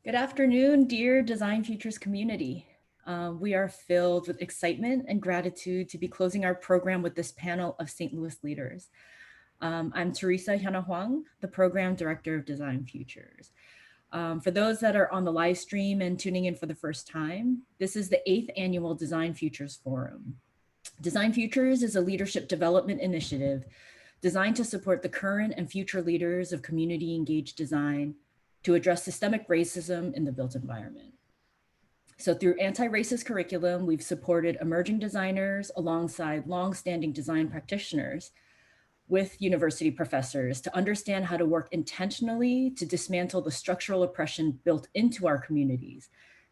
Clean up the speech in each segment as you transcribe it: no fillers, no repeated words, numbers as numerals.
Good afternoon, dear Design Futures community. We are filled with excitement and gratitude to be closing our program with this panel of St. Louis leaders. I'm Teresa Hyuna Huang, the Program Director of Design Futures. For those that are on the live stream and tuning in for the first time, this is the 8th Annual Design Futures Forum. Design Futures is a leadership development initiative designed to support the current and future leaders of community engaged design to address systemic racism in the built environment. So through anti-racist curriculum, we've supported emerging designers alongside longstanding design practitioners with university professors to understand how to work intentionally to dismantle the structural oppression built into our communities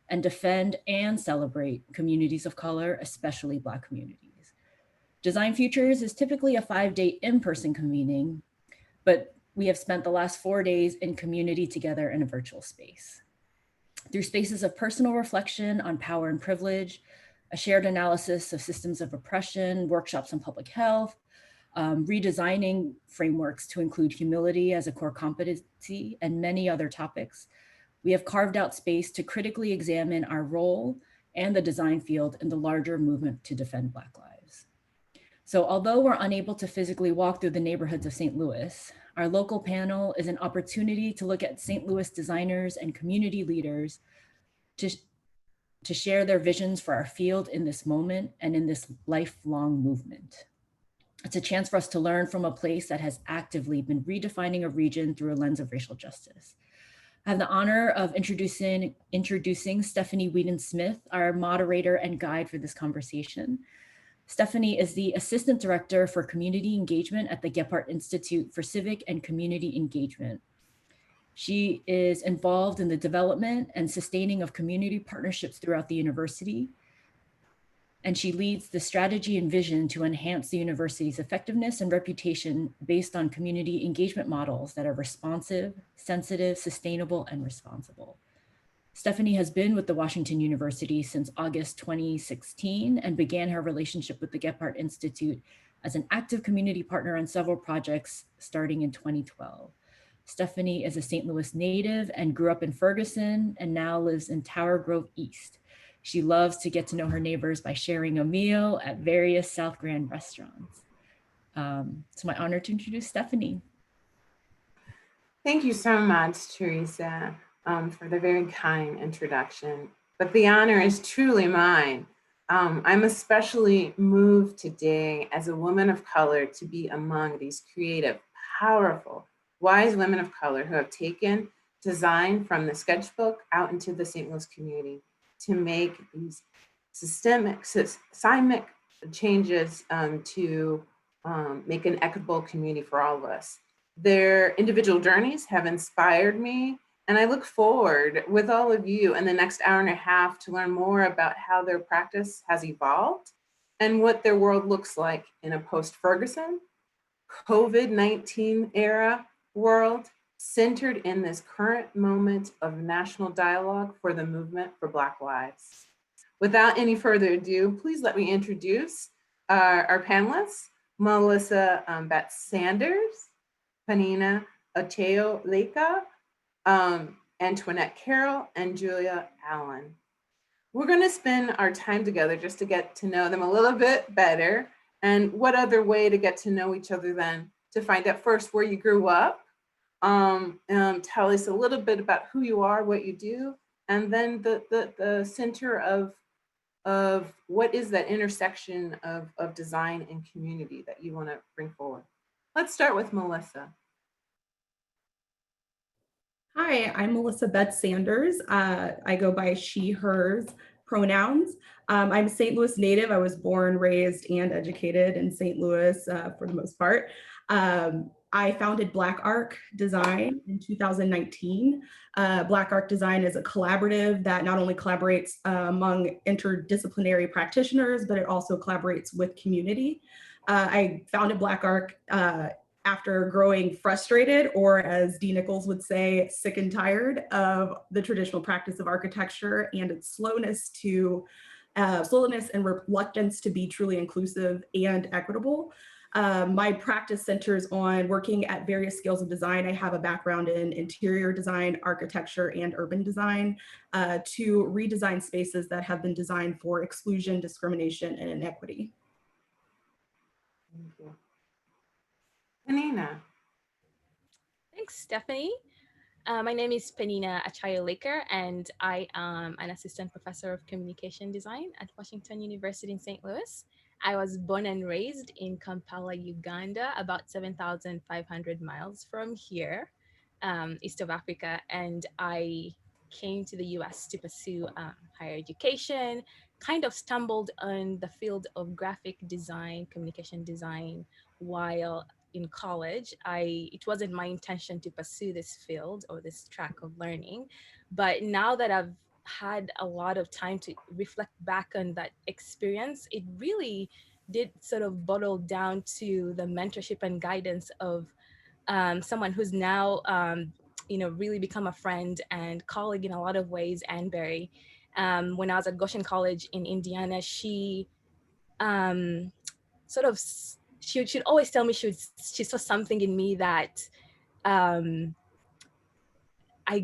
and defend and celebrate communities of color, especially Black communities. Design Futures is typically a 5-day in-person convening, but we have spent the last 4 days in community together in a virtual space. Through spaces of personal reflection on power and privilege, a shared analysis of systems of oppression, workshops on public health, redesigning frameworks to include humility as a core competency, and many other topics, we have carved out space to critically examine our role and the design field in the larger movement to defend Black lives. So although we're unable to physically walk through the neighborhoods of St. Louis, our local panel is an opportunity to look at St. Louis designers and community leaders to share their visions for our field in this moment and in this lifelong movement. It's a chance for us to learn from a place that has actively been redefining a region through a lens of racial justice. I have the honor of introducing Stephanie Whedon-Smith, our moderator and guide for this conversation. Stephanie is the Assistant Director for Community Engagement at the Gephardt Institute for Civic and Community Engagement. She is involved in the development and sustaining of community partnerships throughout the university, and she leads the strategy and vision to enhance the university's effectiveness and reputation based on community engagement models that are responsive, sensitive, sustainable, and responsible. Stephanie has been with the Washington University since August 2016 and began her relationship with the Gephardt Institute as an active community partner on several projects starting in 2012. Stephanie is a St. Louis native and grew up in Ferguson and now lives in Tower Grove East. She loves to get to know her neighbors by sharing a meal at various South Grand restaurants. It's my honor to introduce Stephanie. Thank you so much, Teresa, for the very kind introduction, but the honor is truly mine. I'm especially moved today as a woman of color to be among these creative, powerful, wise women of color who have taken design from the sketchbook out into the St. Louis community to make these systemic, seismic changes to make an equitable community for all of us. Their individual journeys have inspired me, and I look forward with all of you in the next hour and a half to learn more about how their practice has evolved and what their world looks like in a post-Ferguson, COVID-19 era world, centered in this current moment of national dialogue for the movement for Black lives. Without any further ado, please let me introduce our panelists, Melissa Betts-Sanders, Panina Oteo-Leka, Antoinette Carroll, and Julia Allen. We're gonna spend our time together just to get to know them a little bit better. And what other way to get to know each other than to find out first where you grew up, tell us a little bit about who you are, what you do, and then the center of what is that intersection of design and community that you want to bring forward. Let's start with Melissa. Hi, I'm Melissa Betts-Sanders. I go by she, hers pronouns. I'm a St. Louis native. I was born, raised, and educated in St. Louis for the most part. I founded Black Arc Design in 2019. Black Arc Design is a collaborative that not only collaborates among interdisciplinary practitioners, but it also collaborates with community. I founded Black Arc after growing frustrated, or as Dee Nichols would say, sick and tired of the traditional practice of architecture and its slowness and reluctance to be truly inclusive and equitable. My practice centers on working at various scales of design. I have a background in interior design, architecture, and urban design to redesign spaces that have been designed for exclusion, discrimination, and inequity. Thank you. Panina. Thanks, Stephanie. My name is Penina Achayo-Laker, and I am an assistant professor of communication design at Washington University in St. Louis. I was born and raised in Kampala, Uganda, about 7,500 miles from here, east of Africa. And I came to the US to pursue higher education, kind of stumbled on the field of graphic design, communication design, while in college. It wasn't my intention to pursue this field or this track of learning, but now that I've had a lot of time to reflect back on that experience, it really did sort of boil down to the mentorship and guidance of someone who's now really become a friend and colleague in a lot of ways, Anne Berry. When I was at Goshen College in Indiana, she sort of she'd always tell me she saw something in me that I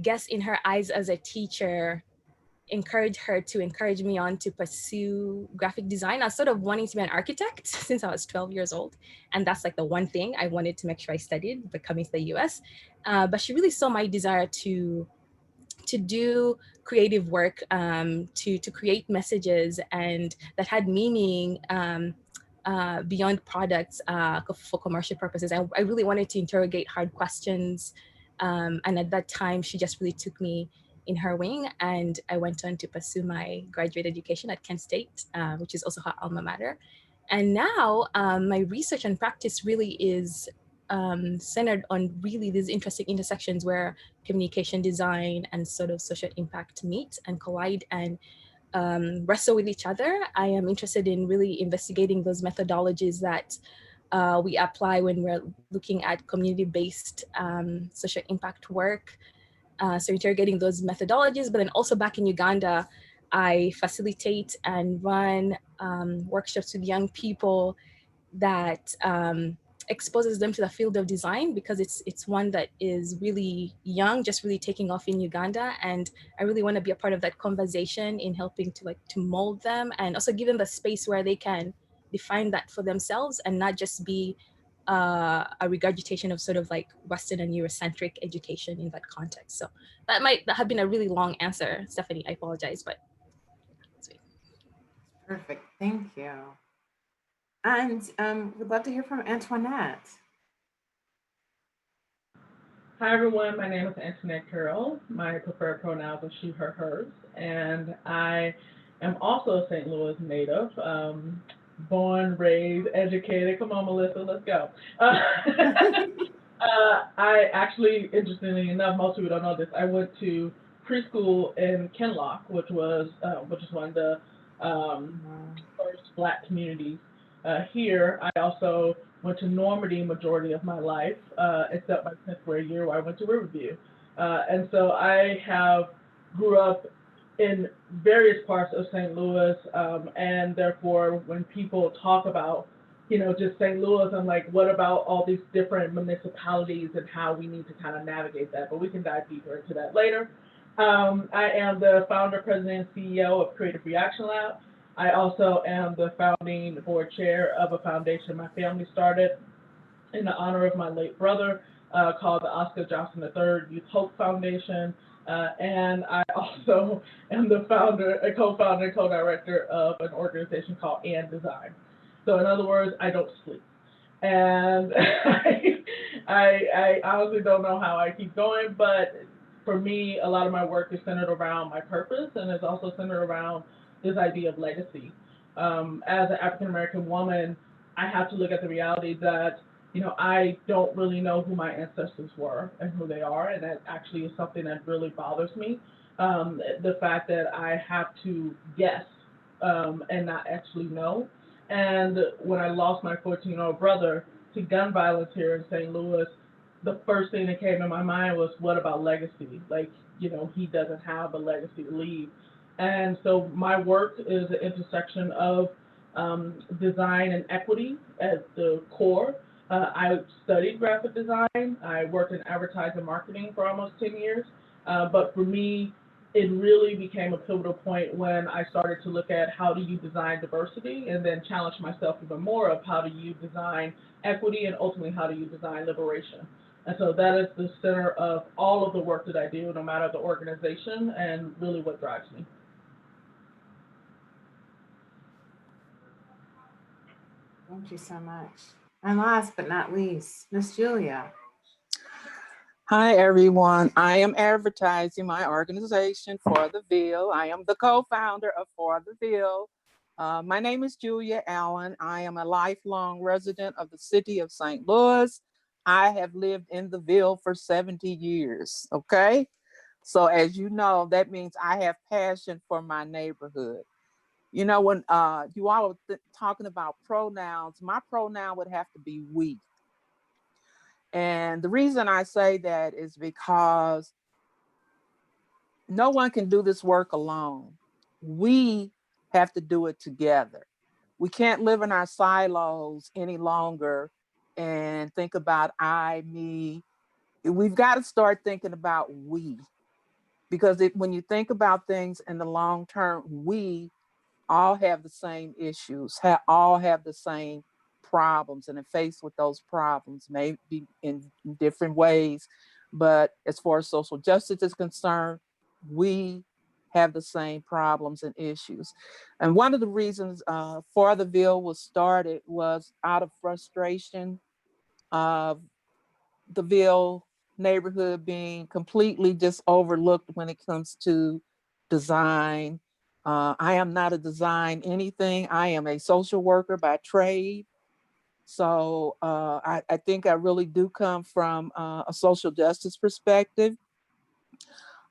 guess in her eyes as a teacher encouraged her to encourage me on to pursue graphic design. I was sort of wanting to be an architect since I was 12 years old. And that's like the one thing I wanted to make sure I studied, but coming to the US. But she really saw my desire to do creative work, to create messages and that had meaning beyond products for commercial purposes. I really wanted to interrogate hard questions. And at that time, she just really took me in her wing, and I went on to pursue my graduate education at Kent State, which is also her alma mater. And now my research and practice really is centered on really these interesting intersections where communication design and sort of social impact meet and collide and wrestle with each other. I am interested in really investigating those methodologies that we apply when we're looking at community-based social impact work. So interrogating those methodologies, but then also back in Uganda, I facilitate and run workshops with young people that exposes them to the field of design, because it's one that is really young, just really taking off in Uganda. And I really want to be a part of that conversation in helping to mold them and also give them the space where they can define that for themselves and not just be a regurgitation of sort of like Western and Eurocentric education in that context. So that have been a really long answer, Stephanie. I apologize, but sweet. Perfect. Thank you. And we'd love to hear from Antoinette. Hi everyone, my name is Antoinette Carroll. My preferred pronouns are she, her, hers, and I am also a St. Louis native. Born, raised, educated. Come on, Melissa, let's go. I actually, interestingly enough, most people don't know this. I went to preschool in Kinloch, which is one of the first Black communities here. I also went to Normandy majority of my life, except my 10th grade year where I went to Riverview. And so I grew up in various parts of St. Louis, and therefore when people talk about, just St. Louis, I'm like, what about all these different municipalities and how we need to kind of navigate that? But we can dive deeper into that later. I am the founder, president, and CEO of Creative Reaction Lab. I also am the founding board chair of a foundation my family started in the honor of my late brother, called the Oscar Johnson III Youth Hope Foundation. And I also am the co-founder and co-director of an organization called And Design. So in other words, I don't sleep. And I honestly don't know how I keep going, but for me, a lot of my work is centered around my purpose, and it's also centered around this idea of legacy. As an African-American woman, I have to look at the reality that, I don't really know who my ancestors were and who they are, and that actually is something that really bothers me. The fact that I have to guess and not actually know. And when I lost my 14-year-old brother to gun violence here in St. Louis, the first thing that came in my mind was, what about legacy? Like, he doesn't have a legacy to leave. And so my work is an intersection of design and equity at the core. I studied graphic design. I worked in advertising marketing for almost 10 years. But for me, it really became a pivotal point when I started to look at how do you design diversity and then challenge myself even more of how do you design equity and ultimately how do you design liberation. And so that is the center of all of the work that I do, no matter the organization, and really what drives me. Thank you so much. And last but not least, Miss Julia. Hi, everyone. I am advertising my organization, For the Ville. I am the co-founder of For the Ville. My name is Julia Allen. I am a lifelong resident of the city of St. Louis. I have lived in the Ville for 70 years, okay? So as you know, that means I have passion for my neighborhood. You know, when you all are talking about pronouns, my pronoun would have to be we. And the reason I say that is because no one can do this work alone. We have to do it together. We can't live in our silos any longer and think about I, me. We've got to start thinking about we, because when you think about things in the long term, we all have the same issues, all have the same problems, and are faced with those problems, maybe in different ways. But as far as social justice is concerned, we have the same problems and issues. And one of the reasons For the Ville was started was out of frustration of the Ville neighborhood being completely just overlooked when it comes to design. I am not a design anything. I am a social worker by trade. So I think I really do come from a social justice perspective.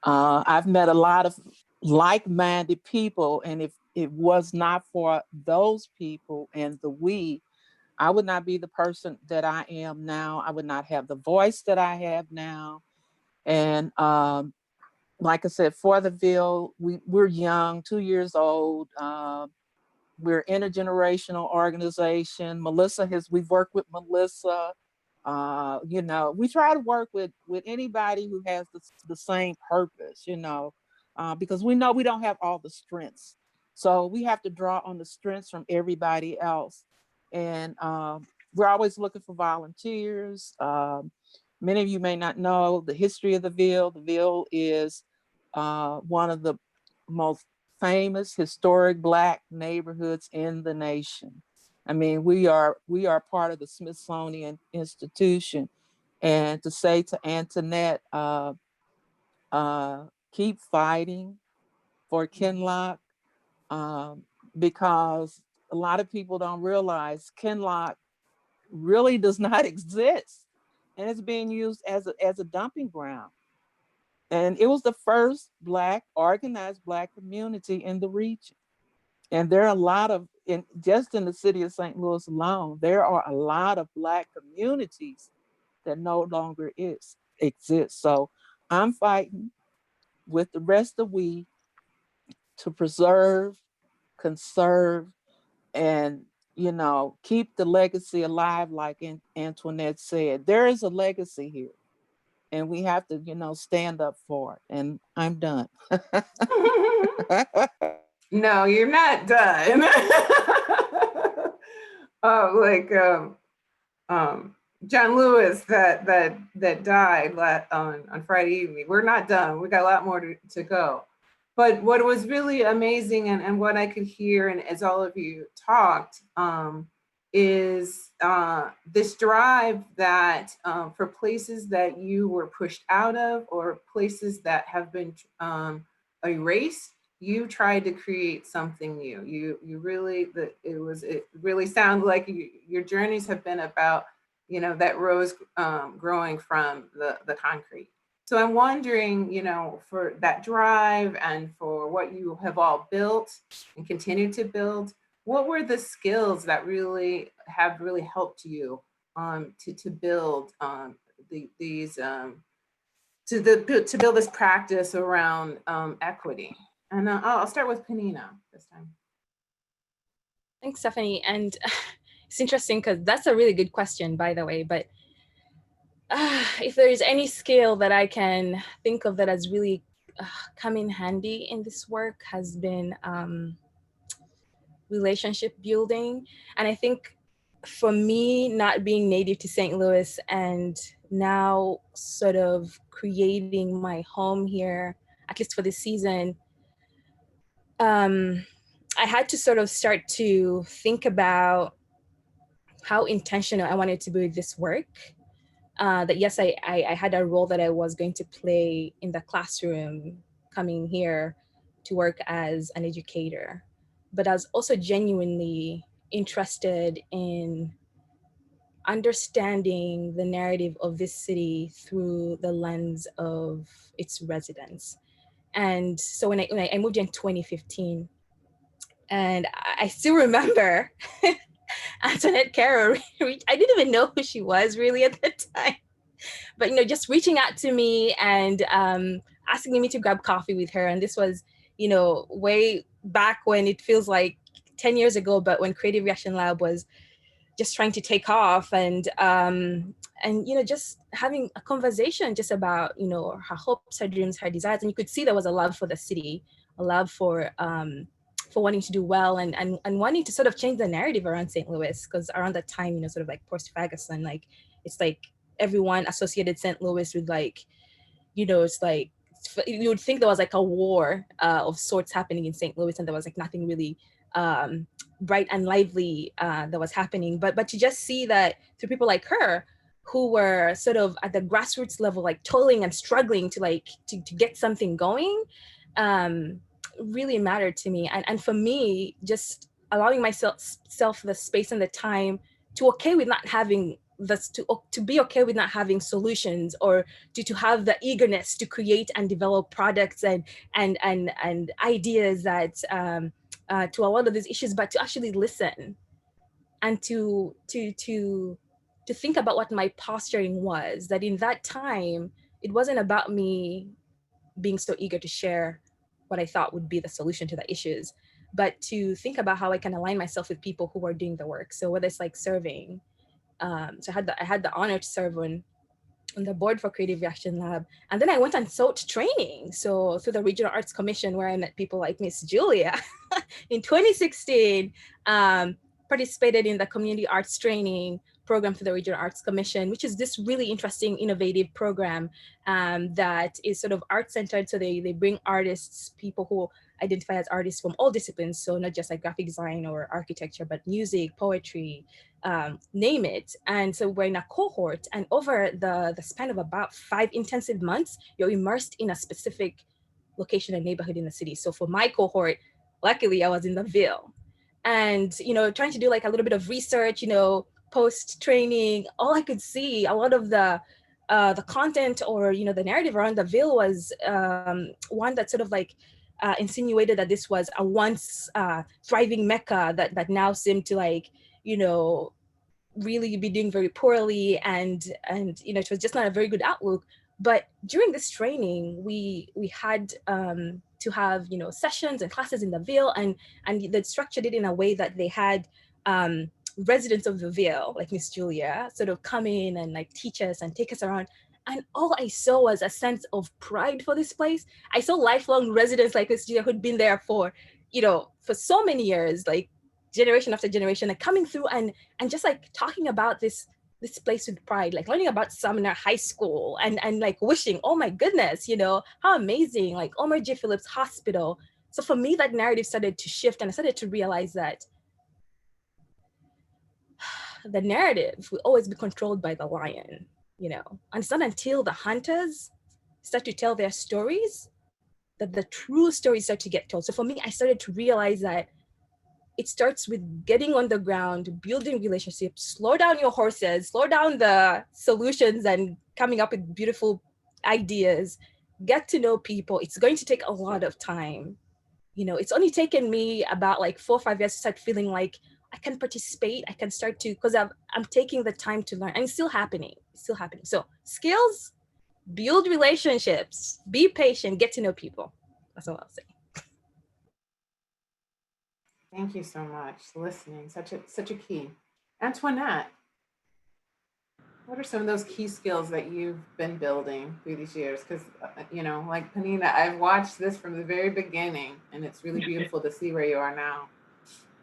I've met a lot of like-minded people, and if it was not for those people and the we, I would not be the person that I am now. I would not have the voice that I have now. And like I said, For the Ville, we're young, 2 years old. We're intergenerational organization. We've worked with Melissa. You know, we try to work with anybody who has the same purpose, you know, because we know we don't have all the strengths. So we have to draw on the strengths from everybody else. And we're always looking for volunteers. Many of you may not know the history of the Ville. The Ville is one of the most famous historic Black neighborhoods in the nation. I mean, we are part of the Smithsonian Institution. And to say to Antoinette, keep fighting for Kinloch, because a lot of people don't realize Kinloch really does not exist, and it's being used as a dumping ground. And it was the first organized Black community in the region. And there are a lot of, just in the city of St. Louis alone, there are a lot of Black communities that no longer exist. So I'm fighting with the rest of we to preserve, conserve, and keep the legacy alive, like Antoinette said. There is a legacy here, and we have to, stand up for it. And I'm done. No, you're not done. John Lewis that died on Friday evening. We're not done. We got a lot more to go. But what was really amazing and what I could hear, and as all of you talked, is this drive that for places that you were pushed out of, or places that have been erased, you tried to create something new. You really, it really sounded like your journeys have been about, that rose growing from the concrete. So I'm wondering, for that drive and for what you have all built and continue to build, what were the skills that have really helped you to build to build this practice around equity? And I'll start with Panina this time. Thanks, Stephanie. And it's interesting because that's a really good question, by the way. But if there is any skill that I can think of that has really come in handy in this work, has been relationship building. And I think for me, not being native to St. Louis and now sort of creating my home here, at least for this season, I had to sort of start to think about how intentional I wanted to be with this work. That yes, I had a role that I was going to play in the classroom coming here to work as an educator, but I was also genuinely interested in understanding the narrative of this city through the lens of its residents. And so when I moved in 2015, and I still remember Antoinette Carroll, I didn't even know who she was really at the time, but just reaching out to me and asking me to grab coffee with her. And this was, way back when it feels like 10 years ago, but when Creative Reaction Lab was just trying to take off, and just having a conversation just about her hopes, her dreams, her desires. And you could see there was a love for the city, a love for wanting to do well, and wanting to sort of change the narrative around St. Louis, because around that time, sort of like post-Ferguson, like it's like everyone associated St. Louis with like, it's like you would think there was like a war of sorts happening in St. Louis, and there was like nothing really bright and lively that was happening. But to just see that through people like her, who were sort of at the grassroots level, like toiling and struggling to like to get something going, really mattered to me. And for me, just allowing myself the space and the time to okay with not having this, to be okay with not having solutions, or to have the eagerness to create and develop products and ideas that to a lot of these issues, but to actually listen and to think about what my posturing was. That in that time, it wasn't about me being so eager to share what I thought would be the solution to the issues, but to think about how I can align myself with people who are doing the work. So whether it's like serving, so I had the honor to serve on the board for Creative Reaction Lab. And then I went and sought training. So through the Regional Arts Commission, where I met people like Miss Julia in 2016, participated in the community arts training program for the Regional Arts Commission, which is this really interesting, innovative program that is sort of art-centered. So they bring artists, people who identify as artists from all disciplines. So not just like graphic design or architecture, but music, poetry, name it. And so we're in a cohort, and over the span of about 5 intensive months, you're immersed in a specific location and neighborhood in the city. So for my cohort, luckily I was in the Ville, and trying to do like a little bit of research, post training. All I could see, a lot of the content, or the narrative around the Ville was one that sort of like insinuated that this was a once thriving Mecca that now seemed to like really be doing very poorly, and it was just not a very good outlook. But during this training, we had to have sessions and classes in the Ville, and they structured it in a way that they had residents of the Ville, like Miss Julia, sort of come in and like teach us and take us around. And all I saw was a sense of pride for this place. I saw lifelong residents like Miss Julia who'd been there for for so many years, like generation after generation, like coming through and just like talking about this place with pride, like learning about Sumner High School, and like wishing, oh my goodness, how amazing, like Omar J. Phillips Hospital. So for me, that narrative started to shift, and I started to realize that the narrative will always be controlled by the lion, and it's not until the hunters start to tell their stories that the true stories start to get told. So for me, I started to realize that it starts with getting on the ground, building relationships, slow down your horses, slow down the solutions and coming up with beautiful ideas, get to know people. It's going to take a lot of time. It's only taken me about like 4 or 5 years to start feeling like I can participate. I can start to, because I'm taking the time to learn, and it's still happening. So skills, build relationships, be patient, get to know people. That's all I'll say. Thank you so much. Listening, such a key. Antoinette, what are some of those key skills that you've been building through these years? Because, like Panina, I've watched this from the very beginning, and it's really beautiful to see where you are now.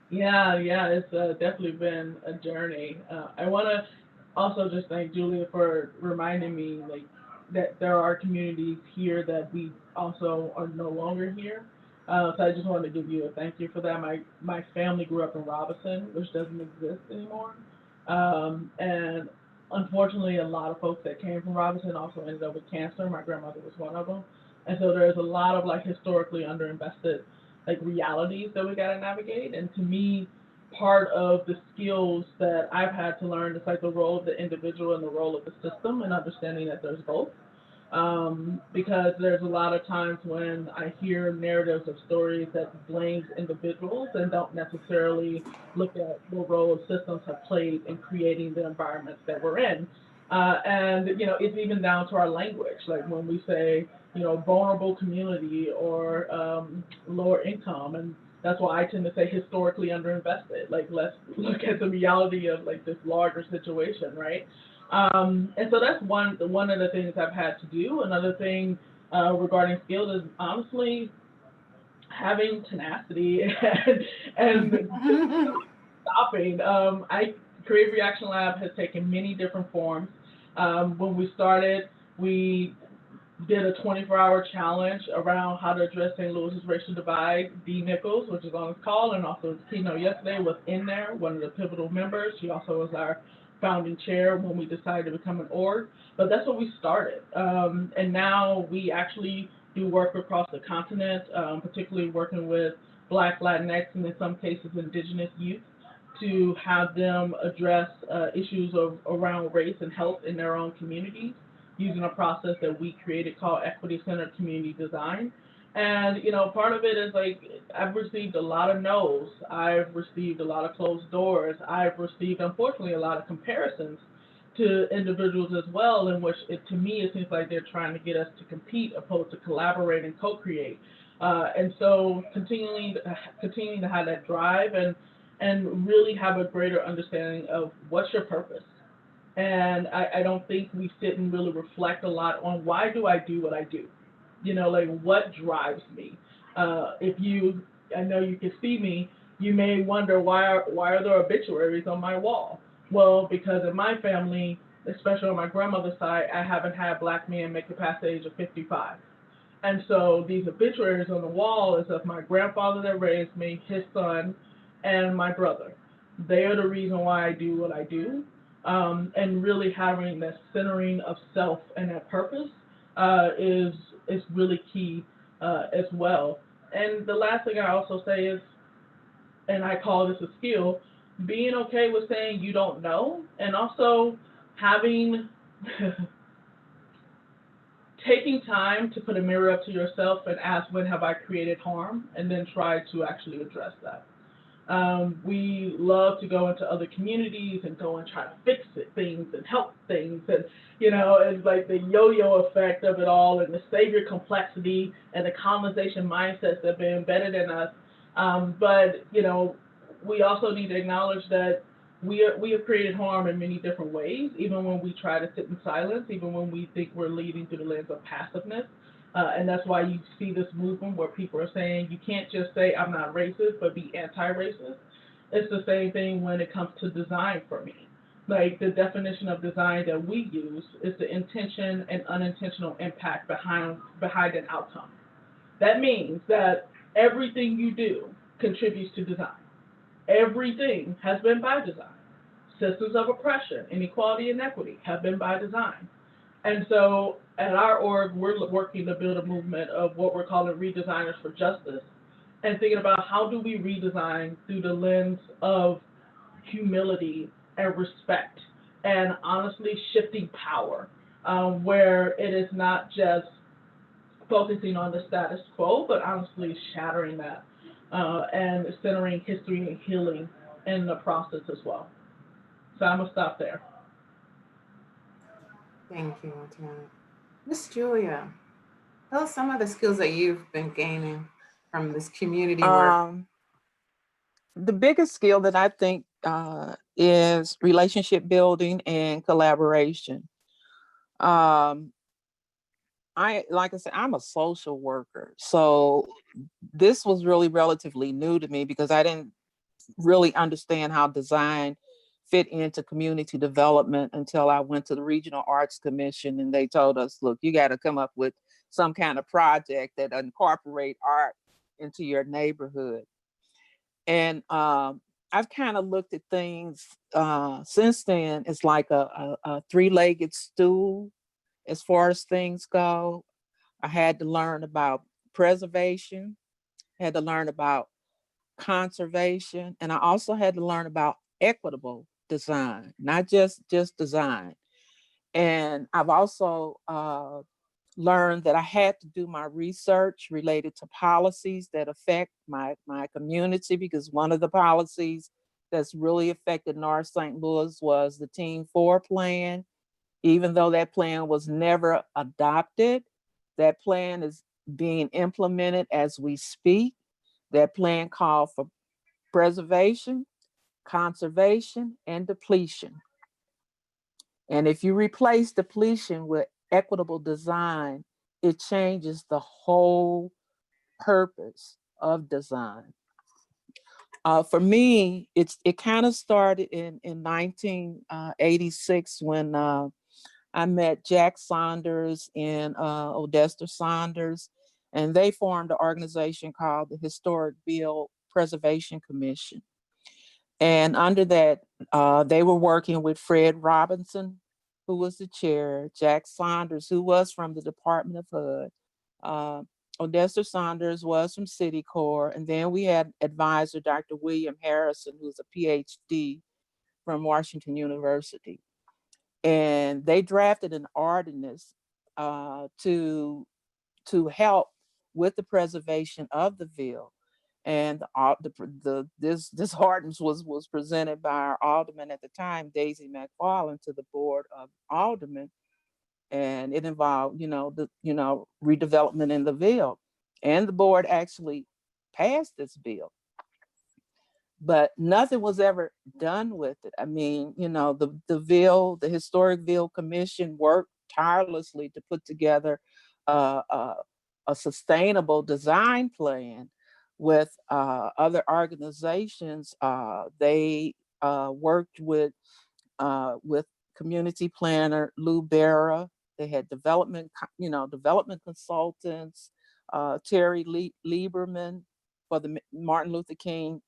Yeah, it's definitely been a journey. I want to also just thank Julia for reminding me like that there are communities here that we also are no longer here. So I just wanted to give you a thank you for that. My family grew up in Robinson, which doesn't exist anymore, and unfortunately, a lot of folks that came from Robinson also ended up with cancer. My grandmother was one of them, and so there's a lot of like historically underinvested like realities that we got to navigate. And to me, part of the skills that I've had to learn is like the role of the individual and the role of the system, and understanding that there's both. Because there's a lot of times when I hear narratives of stories that blames individuals and don't necessarily look at the role systems have played in creating the environments that we're in. And it's even down to our language. Like when we say, vulnerable community or lower income, and that's why I tend to say historically underinvested. Like let's look at the reality of like this larger situation, right? And so that's one of the things I've had to do. Another thing regarding skills is honestly having tenacity and stopping. I Creative Reaction Lab has taken many different forms. When we started, we did a 24-hour challenge around how to address St. Louis's racial divide. Dee Nichols, which is on this call, and also the keynote yesterday, was in there, one of the pivotal members. She also was our founding chair when we decided to become an org. But that's what we started. And now we actually do work across the continent, particularly working with Black, Latinx, and in some cases Indigenous youth to have them address issues around race and health in their own communities using a process that we created called equity centered community design. And part of it is like I've received a lot of no's. I've received a lot of closed doors. I've received, unfortunately, a lot of comparisons to individuals as well, in which to me it seems like they're trying to get us to compete opposed to collaborate and co-create. And so continuing to have that drive and really have a greater understanding of what's your purpose. And I don't think we sit and really reflect a lot on why do I do what I do? Like what drives me? I know you can see me, you may wonder why are there obituaries on my wall? Well, because in my family, especially on my grandmother's side, I haven't had Black men make it past the age of 55. And so these obituaries on the wall is of my grandfather that raised me, his son, and my brother. They are the reason why I do what I do. And really having that centering of self and that purpose is really key as well. And the last thing I also say is, and I call this a skill, being okay with saying you don't know, and also having taking time to put a mirror up to yourself and ask, when have I created harm, and then try to actually address that. We love to go into other communities and go and try to fix things and help things. And, it's like the yo-yo effect of it all and the savior complexity and the colonization mindsets that have been embedded in us. But we also need to acknowledge that we have created harm in many different ways, even when we try to sit in silence, even when we think we're leading through the lens of passiveness. And that's why you see this movement where people are saying you can't just say I'm not racist, but be anti-racist. It's the same thing when it comes to design for me. Like the definition of design that we use is the intention and unintentional impact behind an outcome. That means that everything you do contributes to design. Everything has been by design. Systems of oppression, inequality, and equity have been by design. And so at our org, we're working to build a movement of what we're calling redesigners for justice, and thinking about how do we redesign through the lens of humility and respect, and honestly shifting power, where it is not just focusing on the status quo, but honestly shattering that and centering history and healing in the process as well. So I'm gonna stop there. Thank you, Antoinette. Miss Julia, tell us some of the skills that you've been gaining from this community work. the biggest skill that I think is relationship building and collaboration. Like I said, I'm a social worker. So this was really relatively new to me because I didn't really understand how design fit into community development until I went to the Regional Arts Commission and they told us, look, you got to come up with some kind of project that incorporate art into your neighborhood. And I've kind of looked at things since then. It's like a three-legged stool as far as things go. I had to learn about preservation, had to learn about conservation, and I also had to learn about equitable design, not just design. And I've also learned that I had to do my research related to policies that affect my community, because one of the policies that's really affected North St. Louis was the Team 4 plan. Even though that plan was never adopted, that plan is being implemented as we speak. That plan called for preservation, conservation, and depletion. And if you replace depletion with equitable design, it changes the whole purpose of design. For me, it kind of started in 1986 when I met Jack Saunders and Odessa Saunders, and they formed an organization called the Historic Bill Preservation Commission. And under that, they were working with Fred Robinson, who was the chair, Jack Saunders, who was from the Department of HUD, Odessa Saunders was from City Corps, and then we had advisor Dr. William Harrison, who's a PhD from Washington University. And they drafted an ordinance to help with the preservation of the Ville. And this ordinance was presented by our alderman at the time, Daisy McFarland, to the board of aldermen, and it involved, redevelopment in the Ville. And the board actually passed this bill, but nothing was ever done with it. I mean, the Historic Ville Commission worked tirelessly to put together a sustainable design plan with other organizations. They worked with community planner Lou Berra. They had development consultants, Terry Lieberman for the Martin Luther King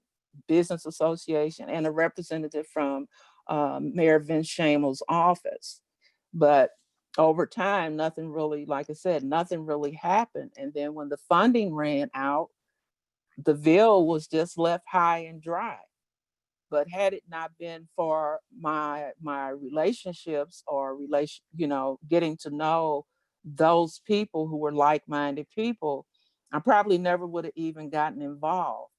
Business Association, and a representative from Mayor Vince Shamel's office. But over time, nothing really, like I said, nothing really happened. And then when the funding ran out, the Ville was just left high and dry. But had it not been for my relationships or getting to know those people who were like-minded people, I probably never would have even gotten involved.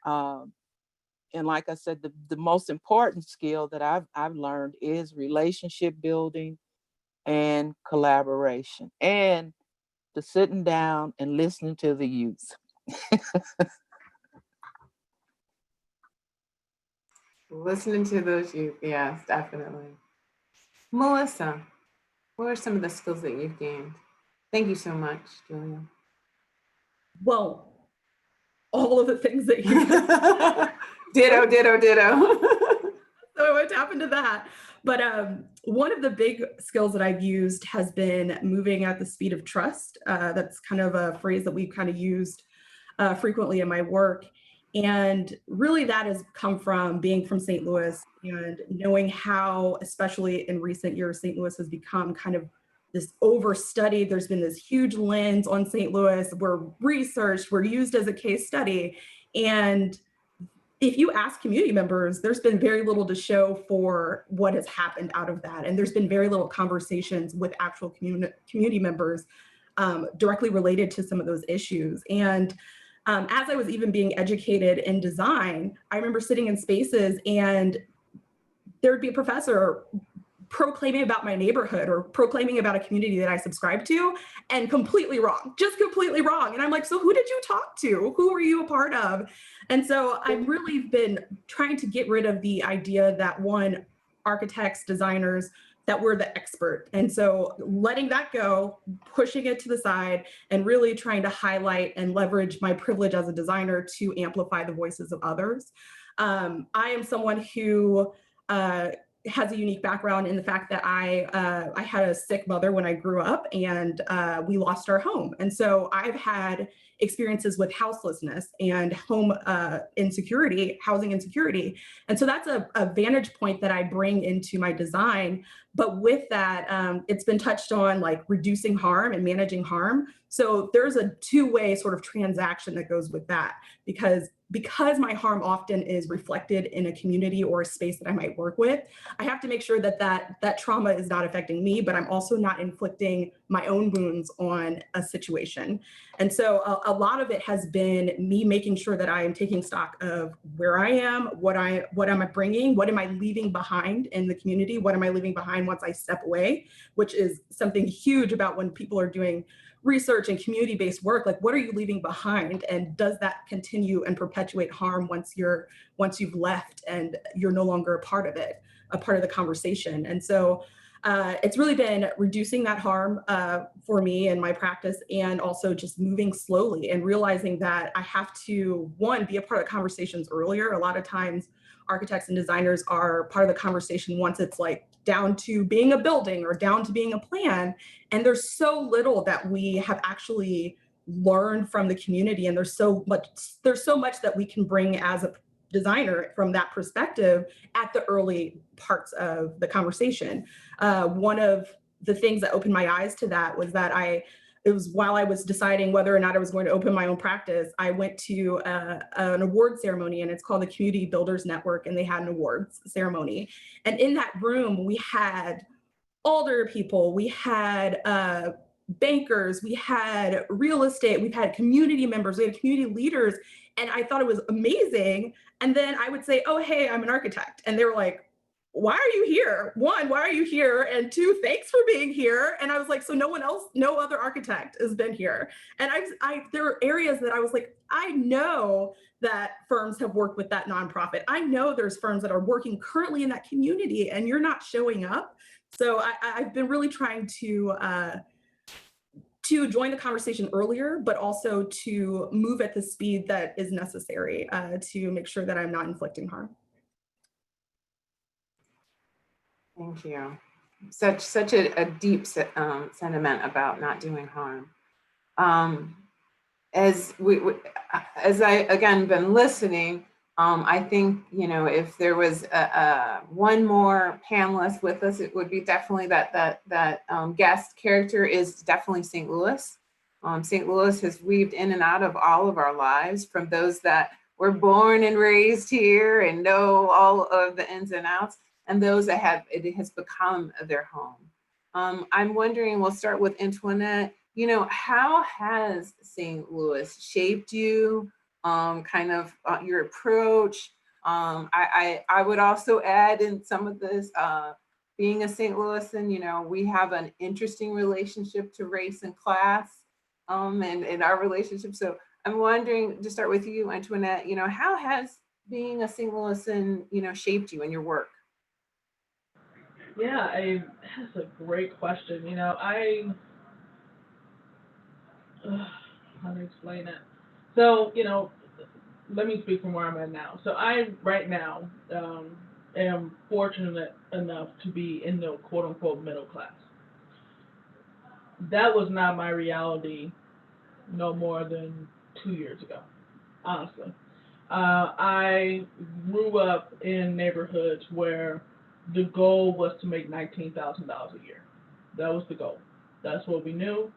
And like I said, the most important skill that I've learned is relationship building and collaboration, and the sitting down and listening to the youth. Listening to those youth, yes, definitely. Melissa, what are some of the skills that you've gained? Thank you so much, Julia. Well, all of the things that you ditto. So I won't tap into that. But one of the big skills that I've used has been moving at the speed of trust. That's kind of a phrase that we've kind of used frequently in my work. And really that has come from being from St. Louis and knowing how, especially in recent years, St. Louis has become kind of this overstudied. There's been this huge lens on St. Louis. We're researched, we're used as a case study. And if you ask community members, there's been very little to show for what has happened out of that. And there's been very little conversations with actual community members directly related to some of those issues. And as I was even being educated in design, I remember sitting in spaces and there'd be a professor proclaiming about my neighborhood or proclaiming about a community that I subscribe to, and completely wrong, just completely wrong. And I'm like, so who did you talk to? Who were you a part of? And so I've really been trying to get rid of the idea that one, architects, designers, that we're the expert. And so letting that go, pushing it to the side, and really trying to highlight and leverage my privilege as a designer to amplify the voices of others. I am someone who has a unique background in the fact that I had a sick mother when I grew up, and we lost our home. And so I've had experiences with houselessness and home insecurity, housing insecurity. And so that's a vantage point that I bring into my design. But with that, it's been touched on, like reducing harm and managing harm. So there's a two-way sort of transaction that goes with that, because my harm often is reflected in a community or a space that I might work with. I have to make sure that that trauma is not affecting me, but I'm also not inflicting my own wounds on a situation. And so a lot of it has been me making sure that I am taking stock of where I am, what am I bringing, what am I leaving behind in the community, what am I leaving behind once I step away, which is something huge about when people are doing research and community-based work. Like, what are you leaving behind, and does that continue and perpetuate harm once you've left and you're no longer a part of it, a part of the conversation? And so it's really been reducing that harm for me and my practice, and also just moving slowly and realizing that I have to, one, be a part of the conversations earlier. A lot of times architects and designers are part of the conversation once it's like down to being a building or down to being a plan. And there's so little that we have actually learned from the community. And there's so much that we can bring as a designer from that perspective at the early parts of the conversation. One of the things that opened my eyes to that was that it was while I was deciding whether or not I was going to open my own practice, I went to an award ceremony, and it's called the Community Builders Network, and they had an awards ceremony. And in that room, we had older people, we had bankers, we had real estate, we've had community members, we had community leaders, and I thought it was amazing. And then I would say, oh, hey, I'm an architect. And they were like, why are you here? One, why are you here? And two, thanks for being here. And I was like, so no other architect has been here. And there are areas that I was like, I know that firms have worked with that nonprofit. I know there's firms that are working currently in that community, and you're not showing up. So I've been really trying to join the conversation earlier, but also to move at the speed that is necessary to make sure that I'm not inflicting harm. Thank you. Such a deep sentiment about not doing harm. As I again been listening, I think, you know, if there was one more panelist with us, it would be definitely that guest character is definitely St. Louis. St. Louis has weaved in and out of all of our lives, from those that were born and raised here and know all of the ins and outs, and those that it has become their home. I'm wondering, we'll start with Antoinette. You know, how has St. Louis shaped you? Kind of your approach. I would also add in some of this, being a St. Louisan, you know, we have an interesting relationship to race and class, and our relationship. So I'm wondering, to start with you, Antoinette, you know, how has being a St. Louisan, you know, shaped you in your work? Yeah, that's a great question. You know, how to explain it? So, you know, let me speak from where I'm at now. So I, right now, am fortunate enough to be in the quote unquote middle class. That was not my reality no more than 2 years ago, honestly. I grew up in neighborhoods where the goal was to make $19,000 a year. That was the goal. That's what we knew.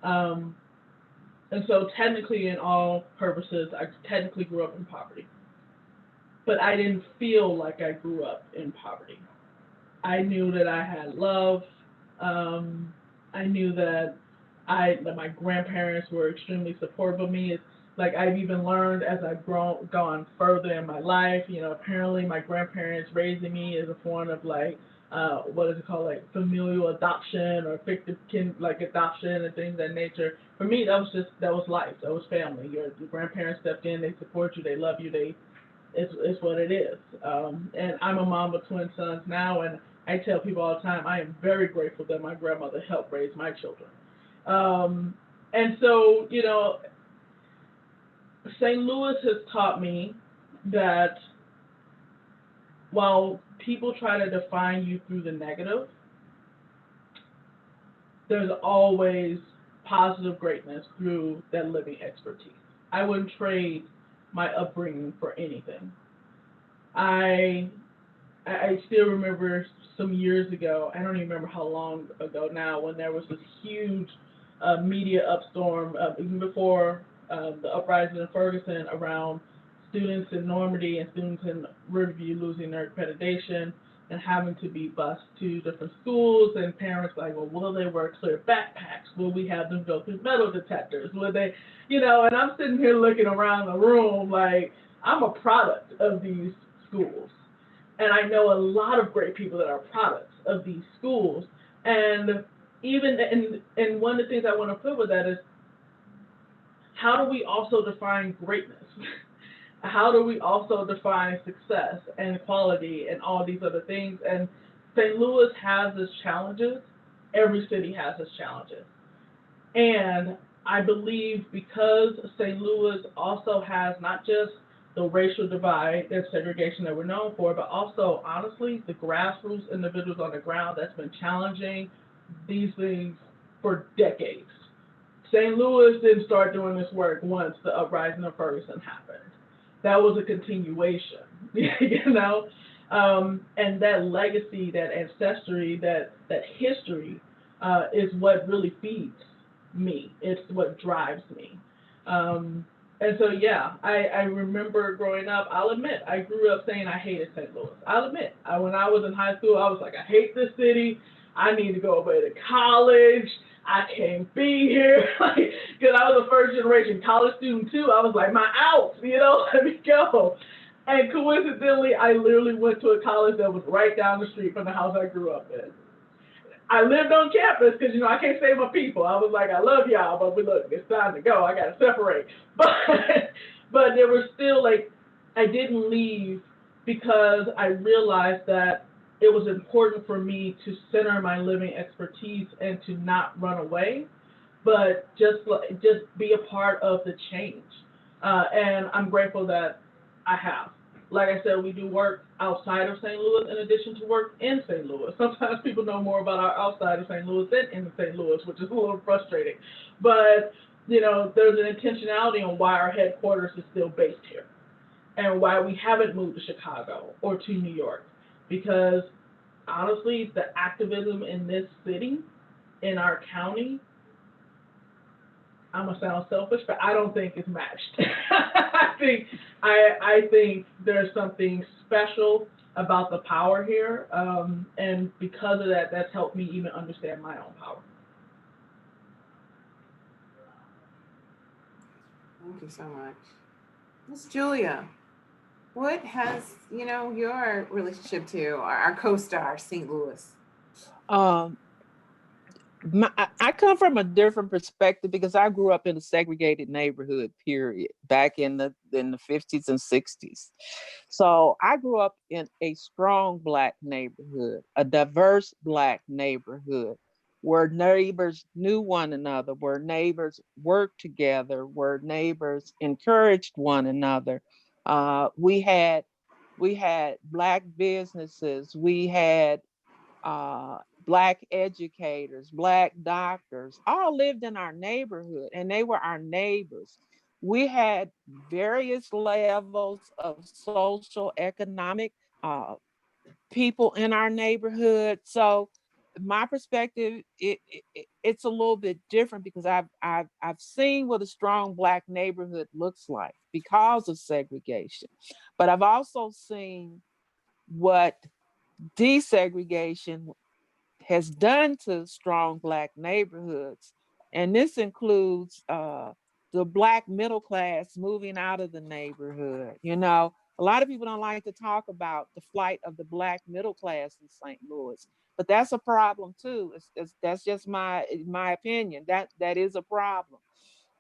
And so technically, in all purposes, I technically grew up in poverty. But I didn't feel like I grew up in poverty. I knew that I had love. I knew that my grandparents were extremely supportive of me. It's like I've even learned as I've gone further in my life, you know, apparently my grandparents raising me is a form of like what is it called, like familial adoption or fictive kin, like adoption and things of that nature. For me, that was life. That was family. Your grandparents stepped in. They support you. They love you. It's what it is. And I'm a mom of twin sons now, and I tell people all the time I am very grateful that my grandmother helped raise my children. And so, St. Louis has taught me that while people try to define you through the negative, there's always positive greatness through that living expertise. I wouldn't trade my upbringing for anything. I I still remember some years ago. I don't even remember how long ago now, when there was this huge media upstorm, even before the uprising in Ferguson, around students in Normandy and students in Riverview losing their accreditation and having to be bused to different schools, and parents like, well, will they wear clear backpacks? Will we have them go through metal detectors? Will they, and I'm sitting here looking around the room like I'm a product of these schools. And I know a lot of great people that are products of these schools. And even, and one of the things I want to put with that is, how do we also define greatness? How do we also define success and quality and all these other things? And St. Louis has its challenges. Every city has its challenges. And I believe because St. Louis also has not just the racial divide and segregation that we're known for, but also, honestly, the grassroots individuals on the ground that's been challenging these things for decades. St. Louis didn't start doing this work once the uprising of Ferguson happened. That was a continuation, and that legacy, that ancestry, that history is what really feeds me. It's what drives me. And so, yeah, I remember growing up. I'll admit, I grew up saying I hated St. Louis. I'll admit, when I was in high school, I was like, I hate this city. I need to go away to college. I can't be here. Because I was a first generation college student too. I was like, my out, let me go. And coincidentally, I literally went to a college that was right down the street from the house I grew up in. I lived on campus because, I can't save my people. I was like, I love y'all, but look, it's time to go. I got to separate. But there was still, I didn't leave because I realized that it was important for me to center my living expertise and to not run away, but just be a part of the change. And I'm grateful that I have. Like I said, we do work outside of St. Louis in addition to work in St. Louis. Sometimes people know more about our outside of St. Louis than in St. Louis, which is a little frustrating. But, there's an intentionality on why our headquarters is still based here and why we haven't moved to Chicago or to New York. Because honestly, the activism in this city, in our county, I'm gonna sound selfish, but I don't think it's matched. I think there's something special about the power here, and because of that, that's helped me even understand my own power. Thank you so much. Miss Julia, what has, your relationship to our co-star, St. Louis? I come from a different perspective because I grew up in a segregated neighborhood, period, back in the 50s and 60s. So I grew up in a strong Black neighborhood, a diverse Black neighborhood, where neighbors knew one another, where neighbors worked together, where neighbors encouraged one another. We had Black businesses, we had Black educators, Black doctors, all lived in our neighborhood, and they were our neighbors. We had various levels of social, economic people in our neighborhood. So my perspective, it's a little bit different because I've seen what a strong Black neighborhood looks like because of segregation, but I've also seen what desegregation has done to strong Black neighborhoods. And this includes the Black middle class moving out of the neighborhood, A lot of people don't like to talk about the flight of the Black middle class in St. Louis, but that's a problem too. That's just my opinion. That is a problem.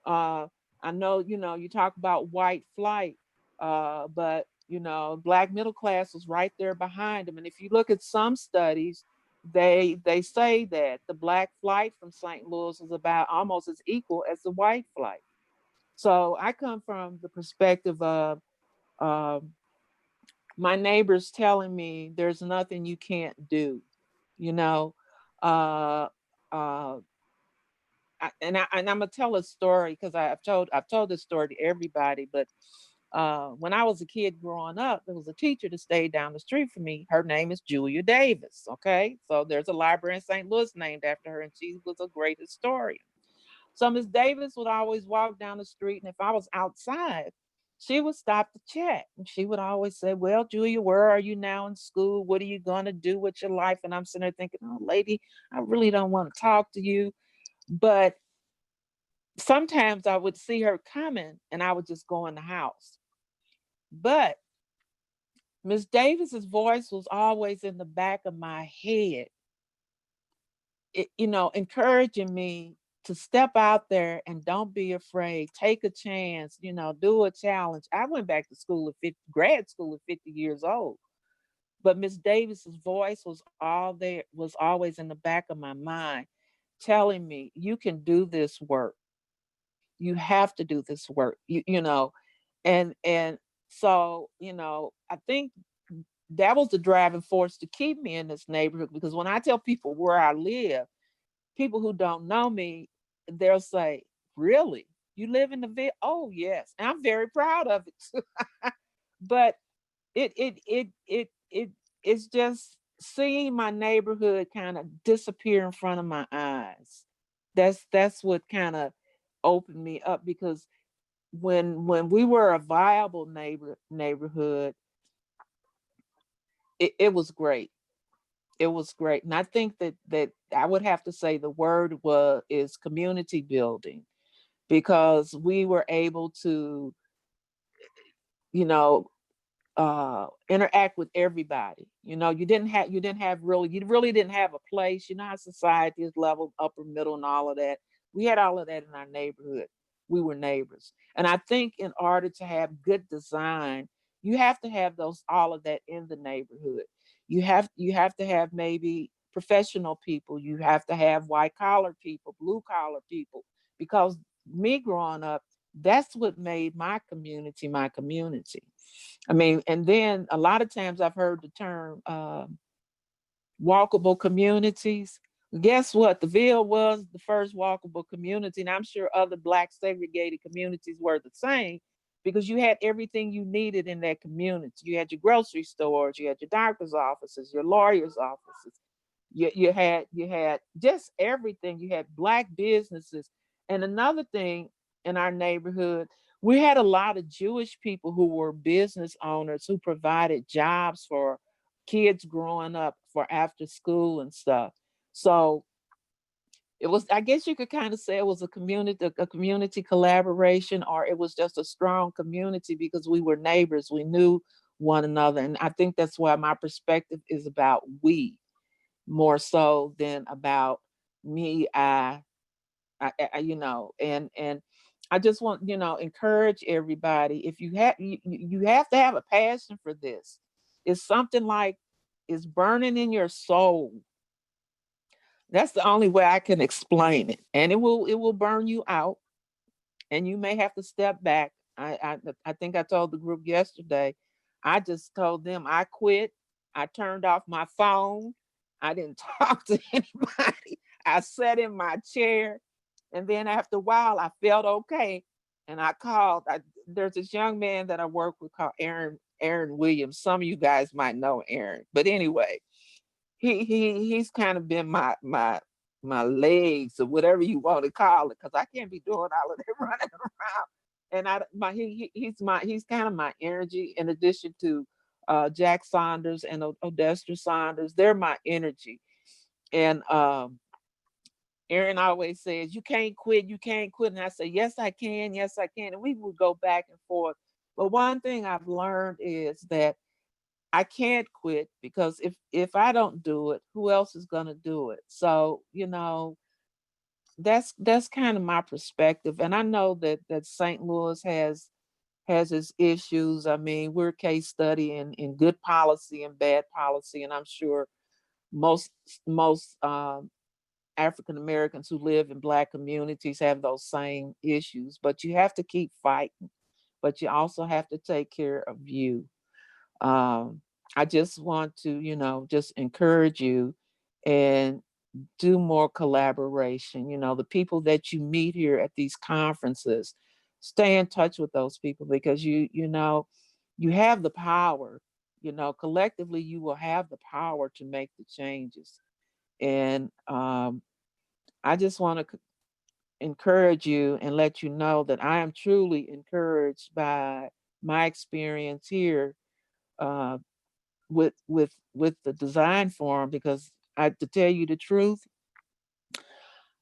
Uh, I know, you talk about white flight, but Black middle class was right there behind them. And if you look at some studies, they say that the Black flight from St. Louis is about almost as equal as the white flight. So I come from the perspective of um, my neighbors telling me there's nothing you can't do, you know. Uh, uh, and I'm gonna tell a story because I've told this story to everybody. But when I was a kid growing up, there was a teacher that stayed down the street from me. Her name is Julia Davis. Okay, so there's a library in St. Louis named after her, and she was a great historian. So Miss Davis would always walk down the street, and if I was outside, she would stop to chat. And she would always say, "Well, Julia, where are you now in school? What are you gonna do with your life?" And I'm sitting there thinking, "Oh, lady, I really don't want to talk to you." But sometimes I would see her coming and I would just go in the house. But Miss Davis's voice was always in the back of my head, encouraging me to step out there and don't be afraid, take a chance, do a challenge. I went back to school at 50, grad school at 50 years old. But Miss Davis's voice was all there, was always in the back of my mind, telling me, you can do this work. You have to do this work. And so, I think that was the driving force to keep me in this neighborhood, because when I tell people where I live, people who don't know me, they'll say, "Really? You live in the Ville?" Oh, yes. And I'm very proud of it too. But it it's just seeing my neighborhood kind of disappear in front of my eyes. That's what kind of opened me up, because when we were a viable neighborhood, it was great. It was great. And I think that I would have to say the word was is community building, because we were able to, you know, interact with everybody. You really didn't have a place. You know how society is leveled upper middle and all of that. We had all of that in our neighborhood. We were neighbors. And I think in order to have good design, you have to have those all of that in the neighborhood. You have to have maybe professional people. You have to have white collar people, blue collar people, because me growing up, that's what made my community my community. I mean, and then a lot of times I've heard the term walkable communities. Guess what? The Ville was the first walkable community, and I'm sure other Black segregated communities were the same, because you had everything you needed in that community. You had your grocery stores, you had your doctor's offices, your lawyer's offices. You had just everything. You had Black businesses. And another thing, in our neighborhood, we had a lot of Jewish people who were business owners who provided jobs for kids growing up for after school and stuff. So it was, I guess you could kind of say it was a community collaboration, or it was just a strong community because we were neighbors. We knew one another. And I think that's why my perspective is about we more so than about me, and I just want, encourage everybody. If you have to have a passion for this. It's something like it's burning in your soul. That's the only way I can explain it. And it will burn you out, and you may have to step back. I think I told the group yesterday. I just told them I quit. I turned off my phone. I didn't talk to anybody. I sat in my chair, and then after a while, I felt okay, and I called. There's this young man that I work with called Aaron Williams. Some of you guys might know Aaron, but anyway, he's kind of been my legs, or whatever you want to call it, because I can't be doing all of that running around. And he's kind of my energy, in addition to Jack Saunders and Odester Saunders. They're my energy. And Aaron always says, "You can't quit, you can't quit." And I say, "Yes, I can, yes, I can." And we would go back and forth. But one thing I've learned is that I can't quit, because if I don't do it, who else is going to do it? So, that's kind of my perspective. And I know that St. Louis has its issues. I mean, we're a case study in good policy and bad policy, and I'm sure most African Americans who live in Black communities have those same issues. But you have to keep fighting. But you also have to take care of you. Um, I just want to, just encourage you and do more collaboration. The people that you meet here at these conferences, stay in touch with those people, because you have the power. Collectively, you will have the power to make the changes. And I just want to encourage you and let you know that I am truly encouraged by my experience here, uh, with the design forum, because to tell you the truth,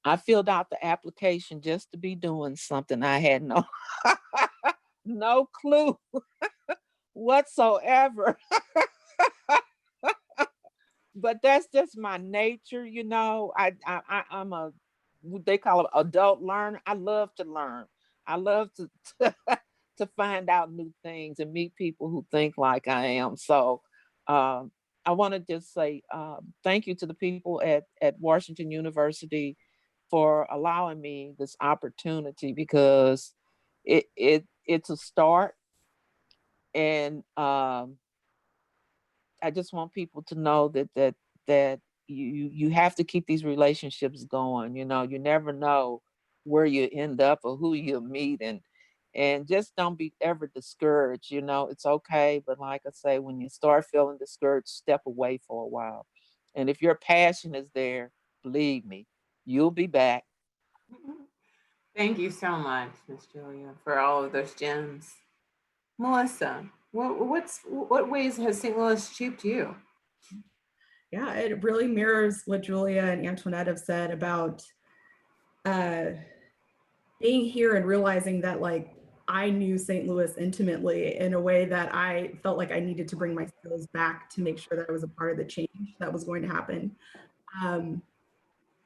I filled out the application just to be doing something. I had no no clue whatsoever. But that's just my nature. I'm a, what they call it, adult learner. I love to learn. I love to to find out new things and meet people who think like I am. So um, I want to just say thank you to the people at Washington University for allowing me this opportunity, because it's a start. And I just want people to know that you have to keep these relationships going. You never know where you end up or who you'll meet, and just don't be ever discouraged. It's okay, but like I say, when you start feeling discouraged, step away for a while. And if your passion is there, believe me, you'll be back. Thank you so much, Miss Julia, for all of those gems. Melissa, what ways has St. Louis shaped you? Yeah, it really mirrors what Julia and Antoinette have said about uh, being here and realizing that, like, I knew St. Louis intimately in a way that I felt like I needed to bring my skills back to make sure that I was a part of the change that was going to happen. Um,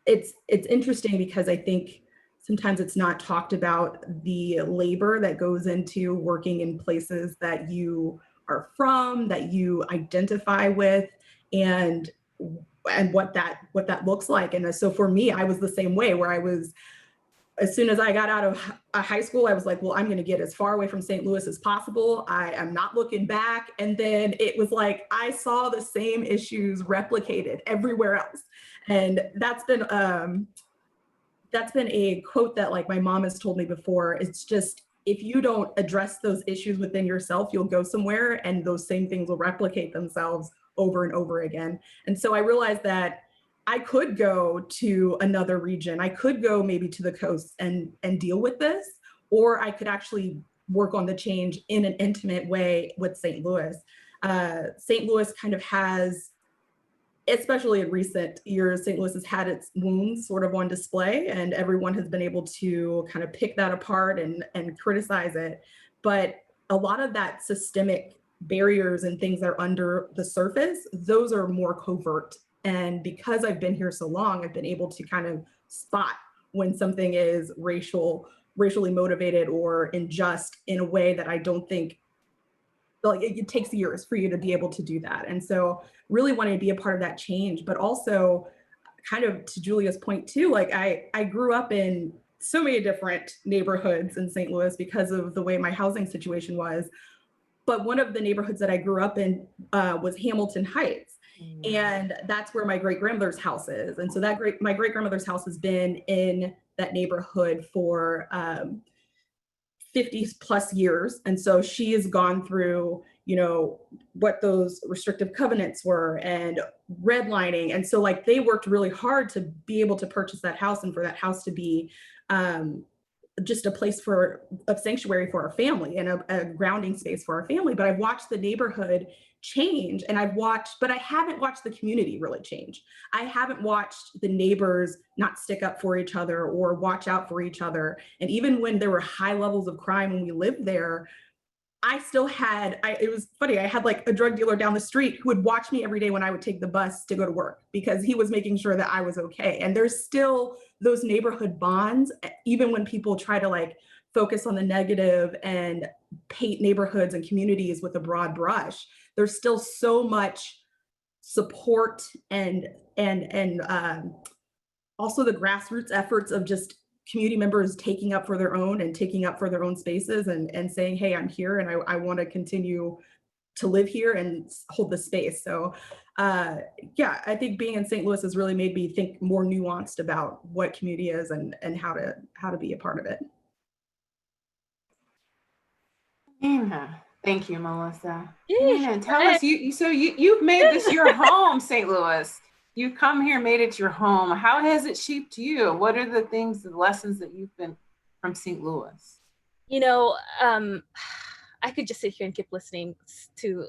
it's interesting because I think sometimes it's not talked about the labor that goes into working in places that you are from, that you identify with, and what that looks like. And so for me, I was the same way, where I was, as soon as I got out of high school, I was like, well, I'm going to get as far away from St. Louis as possible. I am not looking back. And then it was like, I saw the same issues replicated everywhere else. And that's been a quote that, like, my mom has told me before. It's just, if you don't address those issues within yourself, you'll go somewhere and those same things will replicate themselves over and over again. And so I realized that I could go to another region. I could go maybe to the coast and deal with this, or I could actually work on the change in an intimate way with St. Louis. St. Louis kind of has, especially in recent years, St. Louis has had its wounds sort of on display, and everyone has been able to kind of pick that apart and criticize it. But a lot of that systemic barriers and things that are under the surface, those are more covert. And because I've been here so long, I've been able to kind of spot when something is racially motivated or unjust in a way that I don't think, like, it takes years for you to be able to do that. And so really wanting to be a part of that change, but also kind of to Julia's point too, like I grew up in so many different neighborhoods in St. Louis because of the way my housing situation was. But one of the neighborhoods that I grew up in was Hamilton Heights. And that's where my great grandmother's house is. And so my great grandmother's house has been in that neighborhood for 50 plus years. And so she has gone through, what those restrictive covenants were and redlining. And so, like, they worked really hard to be able to purchase that house and for that house to be just a place of sanctuary for our family and a grounding space for our family. But I've watched the neighborhood change, and but I haven't watched the community really change. I haven't watched the neighbors not stick up for each other or watch out for each other. And even when there were high levels of crime when we lived there, I still had, it was funny, I had like a drug dealer down the street who would watch me every day when I would take the bus to go to work because he was making sure that I was okay. And there's still those neighborhood bonds, even when people try to like focus on the negative and paint neighborhoods and communities with a broad brush. There's still so much support and also the grassroots efforts of just community members taking up for their own and taking up for their own spaces and saying, hey, I'm here and I want to continue to live here and hold the space. So yeah, I think being in St. Louis has really made me think more nuanced about what community is and how to be a part of it. Nina, thank you, Melissa. Yeah, Nina, tell us, you've made this your home, St. Louis. You come here, made it your home. How has it shaped you? What are the things, the lessons that you've been from St. Louis? you know, I could just sit here and keep listening to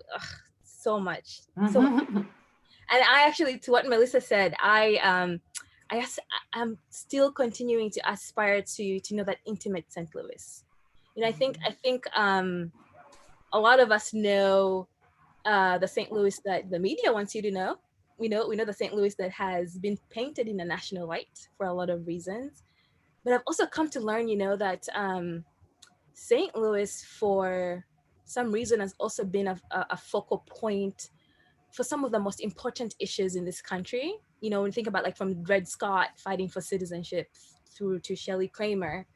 so much. So much. And I actually, to what Melissa said, I'm still continuing to aspire to know that intimate St. Louis. You know, I think a lot of us know the St. Louis that the media wants you to know. We know the St. Louis that has been painted in a national light for a lot of reasons. But I've also come to learn, that St. Louis, for some reason, has also been a focal point for some of the most important issues in this country. When you think about like from Dred Scott fighting for citizenship through to Shelley Kramer,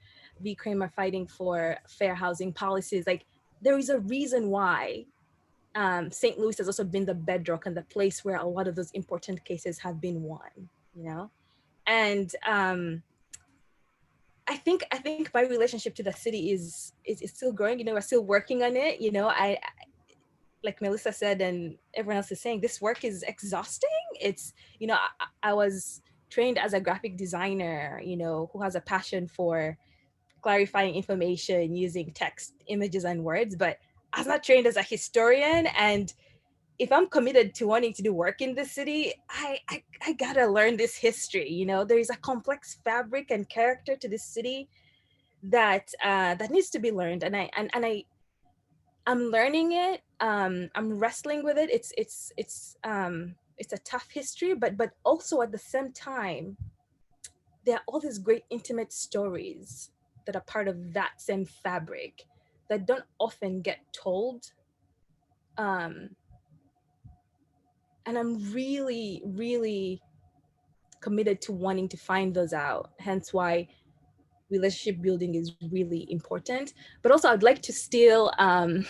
V. Kramer fighting for fair housing policies, like there is a reason why St. Louis has also been the bedrock and the place where a lot of those important cases have been won, and I think my relationship to the city is still growing. We're still working on it. I like Melissa said, and everyone else is saying, this work is exhausting. It's I was trained as a graphic designer, who has a passion for clarifying information using text, images, and words, but I was not trained as a historian. And if I'm committed to wanting to do work in this city, I gotta learn this history. There is a complex fabric and character to this city that needs to be learned, and I'm learning it. I'm wrestling with it. It's a tough history, but also at the same time, there are all these great intimate stories that are part of that same fabric that don't often get told. And I'm really, really committed to wanting to find those out. Hence why relationship building is really important. But also I'd like to steal sort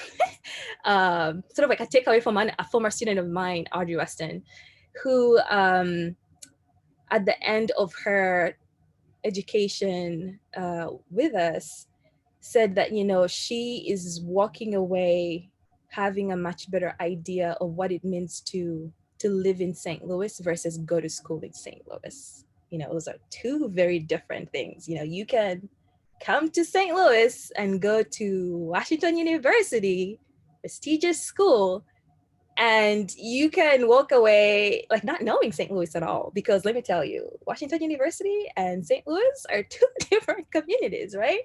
of like a takeaway from a former student of mine, Audrey Weston, who at the end of her education with us said that, she is walking away having a much better idea of what it means to live in St. Louis versus go to school in St. Louis. Those are two very different things. You can come to St. Louis and go to Washington University, prestigious school, and you can walk away like not knowing St. Louis at all. Because let me tell you, Washington University and St. Louis are two different communities, right?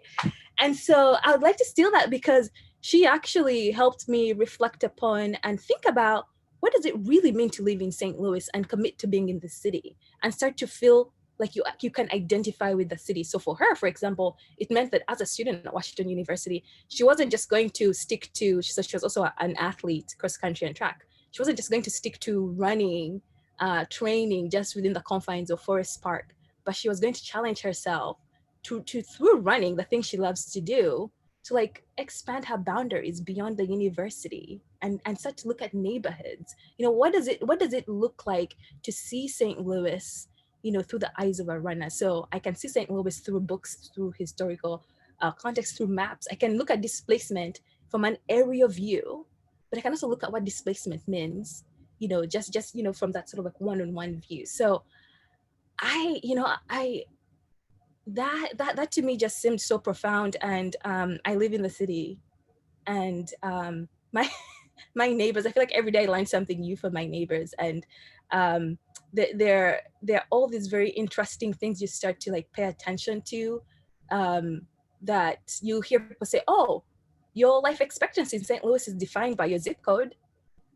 And so I would like to steal that because she actually helped me reflect upon and think about what does it really mean to live in St. Louis and commit to being in the city and start to feel like you can identify with the city. So for her, for example, it meant that as a student at Washington University, she wasn't just going to stick to, so she was also an athlete, cross country and track. She wasn't just going to stick to running, training just within the confines of Forest Park, but she was going to challenge herself to through running, the thing she loves to do, to like expand her boundaries beyond the university and start to look at neighborhoods. What does it look like to see St. Louis, through the eyes of a runner? So I can see St. Louis through books, through historical context, through maps. I can look at displacement from an area view, but I can also look at what displacement means, just from that sort of like one-on-one view. So that to me just seemed so profound. And I live in the city, and my my neighbors, I feel like every day I learn something new from my neighbors. And there are all these very interesting things you start to like pay attention to, that you hear people say, oh, your life expectancy in St. Louis is defined by your zip code.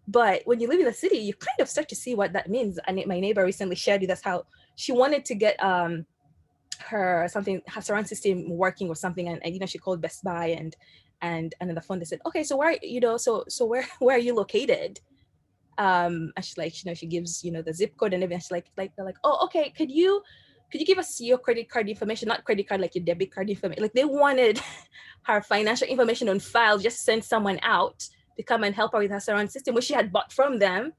But when you live in the city, you kind of start to see what that means. And my neighbor recently shared with us how she wanted to get her surround system working or something, and she called Best Buy, and then the phone, they said, okay, so where where are you located? And she's like, she gives the zip code and everything. She's like they're like, oh, okay, could you give us your credit card information? Not credit card, like your debit card information. Like, they wanted her financial information on file, just send someone out to come and help her with her surround system, which she had bought from them.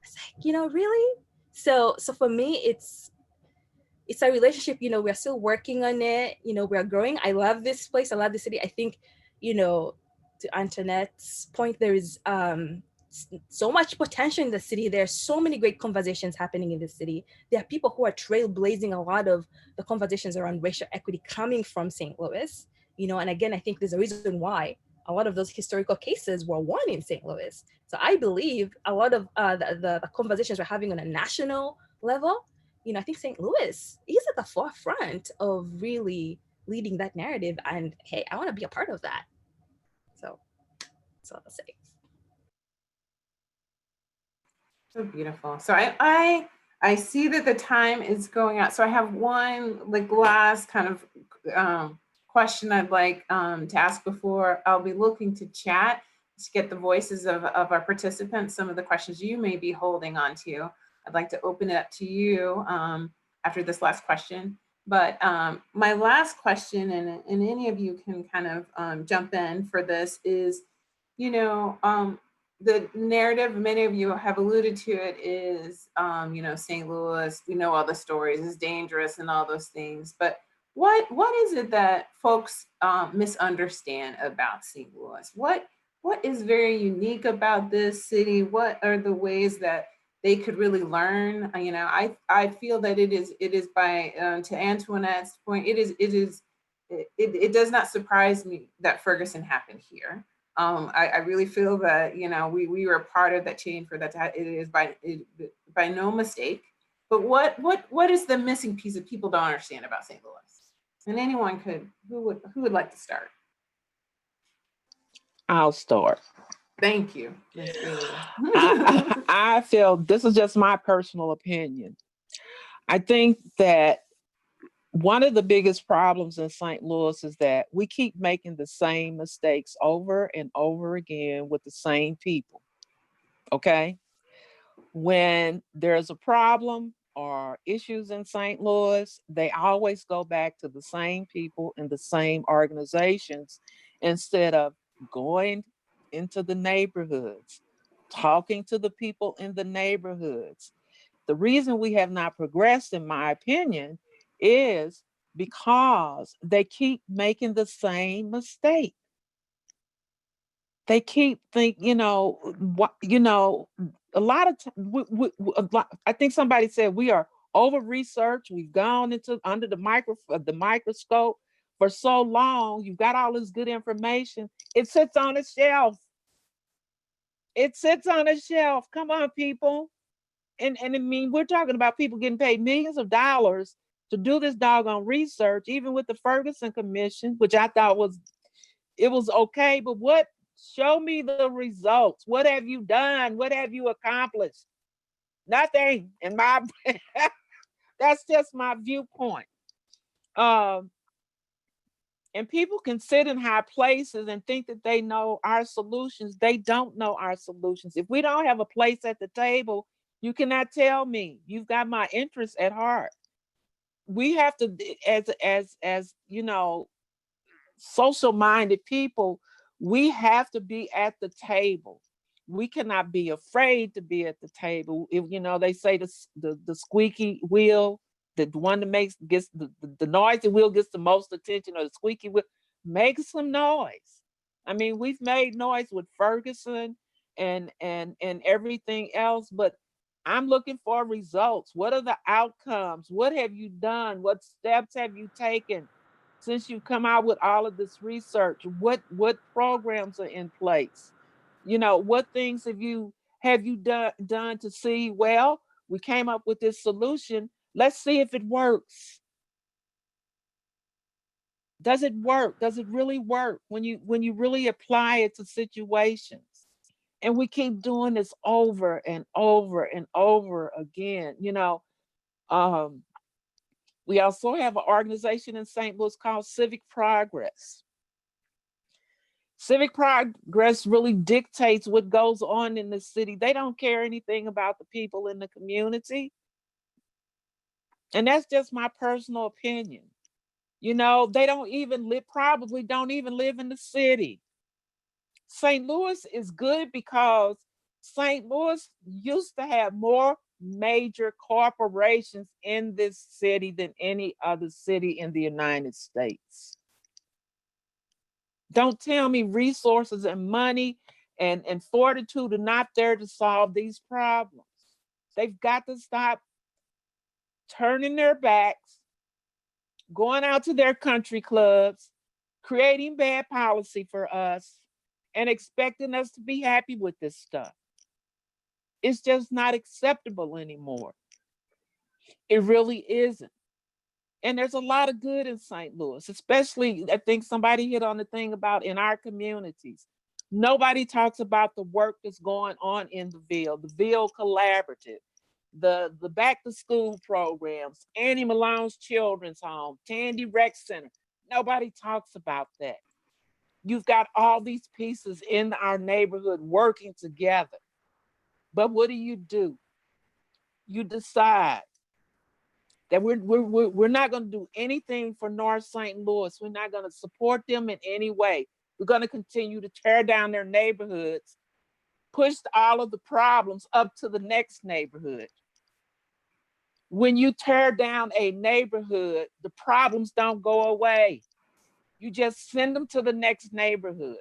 It's like, really? So for me, it's a relationship. We're still working on it. We're growing. I love this place. I love the city. I think, to Antoinette's point, there is so much potential in the city. There's so many great conversations happening in the city. There are people who are trailblazing a lot of the conversations around racial equity coming from St. Louis. And again, I think there's a reason why a lot of those historical cases were won in St. Louis. So I believe a lot of the conversations we're having on a national level, I think St. Louis is at the forefront of really leading that narrative. And hey, I want to be a part of that. So that's all I'll say. So beautiful. So I see that the time is going out. So I have one last kind of question I'd like to ask before I'll be looking to chat to get the voices of our participants, some of the questions you may be holding on to. I'd like to open it up to you after this last question. But my last question, and any of you can kind of jump in for this, is, the narrative, many of you have alluded to it, is, St. Louis, we know all the stories, is dangerous and all those things. But what is it that folks misunderstand about St. Louis? What is very unique about this city? What are the ways that they could really learn? I feel that it is by, to Antoinette's point, it does not surprise me that Ferguson happened here. I really feel that, we were a part of that change for that. It is by no mistake. But what is the missing piece that people don't understand about St. Louis? And anyone who would like to start? I'll start. Thank you. I feel, this is just my personal opinion. I think that one of the biggest problems in St. Louis is that we keep making the same mistakes over and over again with the same people. Okay? When there's a problem or issues in St. Louis, they always go back to the same people in the same organizations instead of going into the neighborhoods, talking to the people in the neighborhoods. The reason we have not progressed, in my opinion, is because they keep making the same mistake. They keep thinking, a lot of I think somebody said we are over researched. We've gone into under the microscope for so long. You've got all this good information. It sits on a shelf. It sits on a shelf. Come on, people. And I mean, we're talking about people getting paid millions of dollars to do this doggone research, even with the Ferguson Commission, which I thought was okay. But show me the results. What have you done? What have you accomplished? Nothing. In my that's just my viewpoint. And people can sit in high places and think that they know our solutions. They don't know our solutions. If we don't have a place at the table, you cannot tell me you've got my interests at heart. We have to, as social minded people, we have to be at the table. We cannot be afraid to be at the table. If they say the squeaky wheel, the one that gets the noisy wheel gets the most attention, or the squeaky wheel, make some noise. I mean, we've made noise with Ferguson and everything else, but I'm looking for results. What are the outcomes? What have you done? What steps have you taken since you've come out with all of this research? What programs are in place? What things have you done to see, well, we came up with this solution. Let's see if it works. Does it work? Does it really work when you really apply it to situations? And we keep doing this over and over and over again. Um, we also have an organization in St. Louis called Civic Progress. Civic Progress really dictates what goes on in the city. They don't care anything about the people in the community. And that's just my personal opinion. They don't even live, probably don't even live in the city. St. Louis is good because St. Louis used to have more major corporations in this city than any other city in the United States. Don't tell me resources and money and fortitude are not there to solve these problems. They've got to stop turning their backs, going out to their country clubs, creating bad policy for us, and expecting us to be happy with this stuff. It's just not acceptable anymore. It really isn't. And there's a lot of good in St. Louis, especially, I think somebody hit on the thing about in our communities. Nobody talks about the work that's going on in the Ville Collaborative, the back to school programs, Annie Malone's Children's Home, Tandy Rec Center. Nobody talks about that. You've got all these pieces in our neighborhood working together. But what do? You decide that we're not going to do anything for North St. Louis. We're not going to support them in any way. We're going to continue to tear down their neighborhoods, push all of the problems up to the next neighborhood. When you tear down a neighborhood, the problems don't go away. You just send them to the next neighborhood.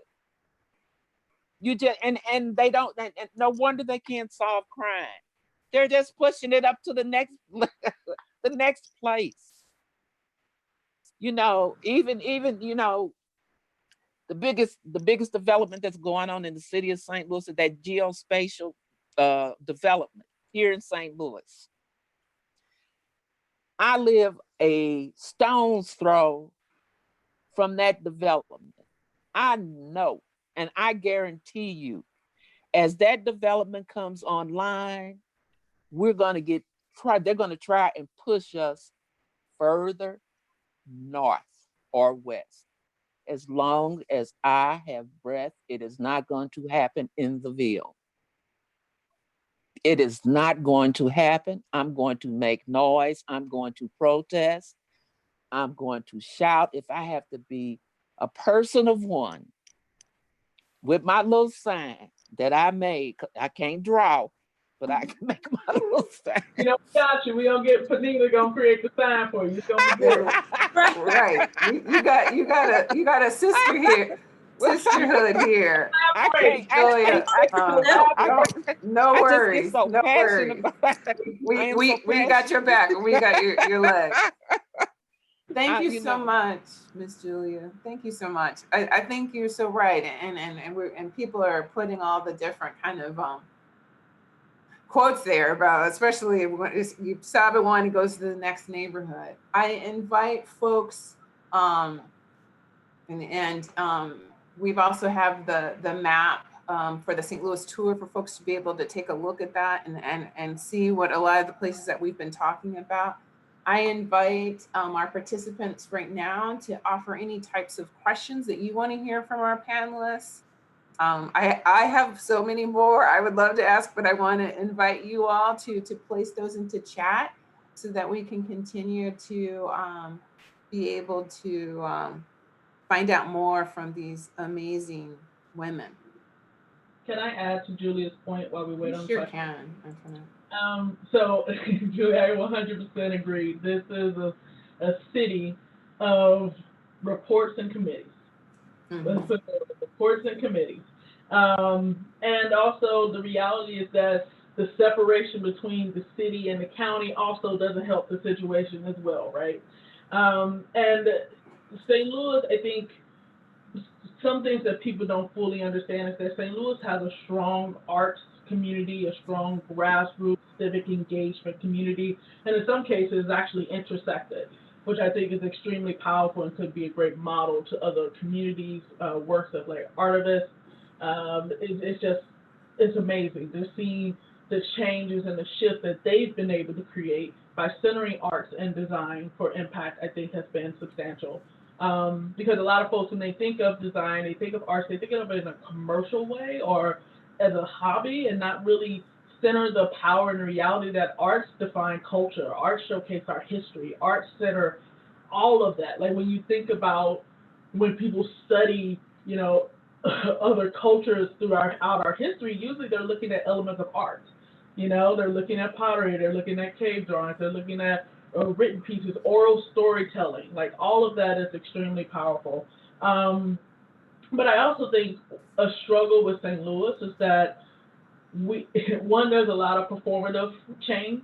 You just and they don't, and no wonder they can't solve crime. They're just pushing it up to the next the next place. Even the biggest development that's going on in the city of St. Louis is that geospatial development here in St. Louis. I live a stone's throw from that development. I know, and I guarantee you, as that development comes online, they're going to try and push us further north or west. As long as I have breath, it is not going to happen in the Ville. It is not going to happen. I'm going to make noise. I'm going to protest. I'm going to shout. If I have to be a person of one with my little sign that I made, I can't draw, but I can make my little sign. We got you. We gonna get Panina gonna create the sign for you. It's gonna be good. Right. You got a sister here. Sisterhood here. I can't. No worries. So no worries. We got your back. We got your leg. Thank you so much, Miss Julia. Thank you so much. I think you're so right, and people are putting all the different kind of quotes there about, especially when you stop at one and goes to the next neighborhood. I invite folks, we've also have the map for the St. Louis tour for folks to be able to take a look at that and see what a lot of the places that we've been talking about. I invite our participants right now to offer any types of questions that you want to hear from our panelists. I have so many more I would love to ask, but I want to invite you all to place those into chat so that we can continue to be able to find out more from these amazing women. Can I add to Julia's point while we wait on the Sure question? can. So Julia, I 100% agree. This is a city of reports and committees. Mm-hmm. Reports and committees. And also the reality is that the separation between the city and the county also doesn't help the situation as well, right? And St. Louis, I think some things that people don't fully understand is that St. Louis has a strong arts community, a strong grassroots civic engagement community, and in some cases actually intersected. which I think is extremely powerful and could be a great model to other communities, works of like artists. It's just, it's amazing to see the changes and the shift that they've been able to create by centering arts and design for impact. I think has been substantial. Because a lot of folks, when they think of design, they think of arts, they think of it in a commercial way or as a hobby, and not really center the power and reality that arts define culture, arts showcase our history, arts center all of that. Like when you think about when people study, you know, other cultures throughout our history, usually they're looking at elements of art. You know, they're looking at pottery, they're looking at cave drawings, they're looking at written pieces, oral storytelling. Like all of that is extremely powerful. But I also think a struggle with St. Louis is that we one, there's a lot of performative change.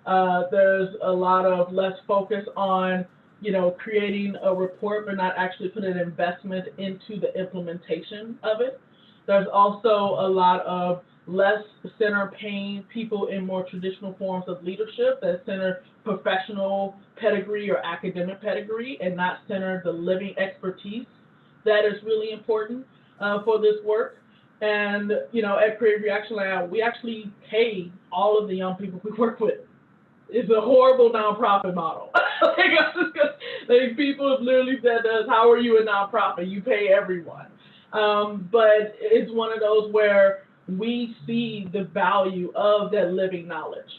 There's a lot of less focus on, you know, creating a report but not actually putting an investment into the implementation of it. There's also a lot of less center paying people in more traditional forms of leadership that center professional pedigree or academic pedigree and not center the living expertise that is really important for this work. And, you know, at Creative Reaction Lab, we actually pay all of the young people we work with. It's a horrible nonprofit model. Like people have literally said to us, how are you a nonprofit? You pay everyone. But it's one of those where we see the value of that living knowledge.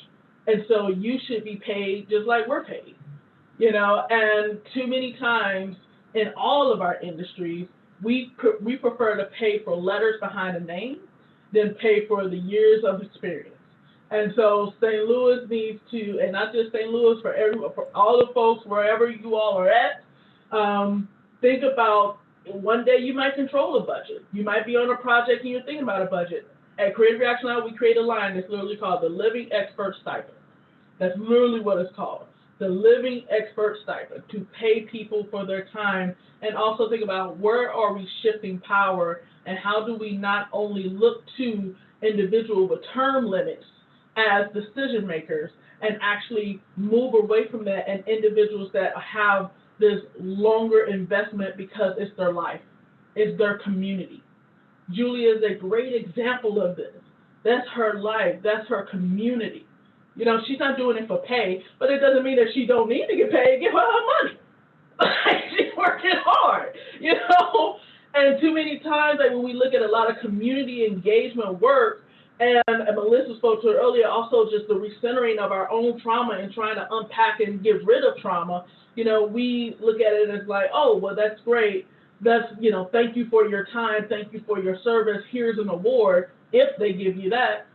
And so you should be paid just like we're paid, you know, and too many times in all of our industries, we prefer to pay for letters behind a name than pay for the years of experience. And so St. Louis needs to, and not just St. Louis, for everyone, for all the folks wherever you all are at, think about one day you might control a budget. You might be on a project and you're thinking about a budget. At Creative Reaction Lab, we create a line that's literally called the Living Expert Stipend. That's literally what it's called, the Living Expert Stipend, to pay people for their time and also think about where are we shifting power and how do we not only look to individuals with term limits as decision makers and actually move away from that and individuals that have this longer investment because it's their life, it's their community. Julia is a great example of this. That's her life, that's her community. You know, she's not doing it for pay, but it doesn't mean that she don't need to get paid. Give her her money. She's working hard, you know? And too many times, like when we look at a lot of community engagement work, and Melissa spoke to it earlier, also just the recentering of our own trauma and trying to unpack and get rid of trauma, you know, we look at it as like, oh, well, that's great. That's, you know, thank you for your time. Thank you for your service. Here's an award. If they give you that,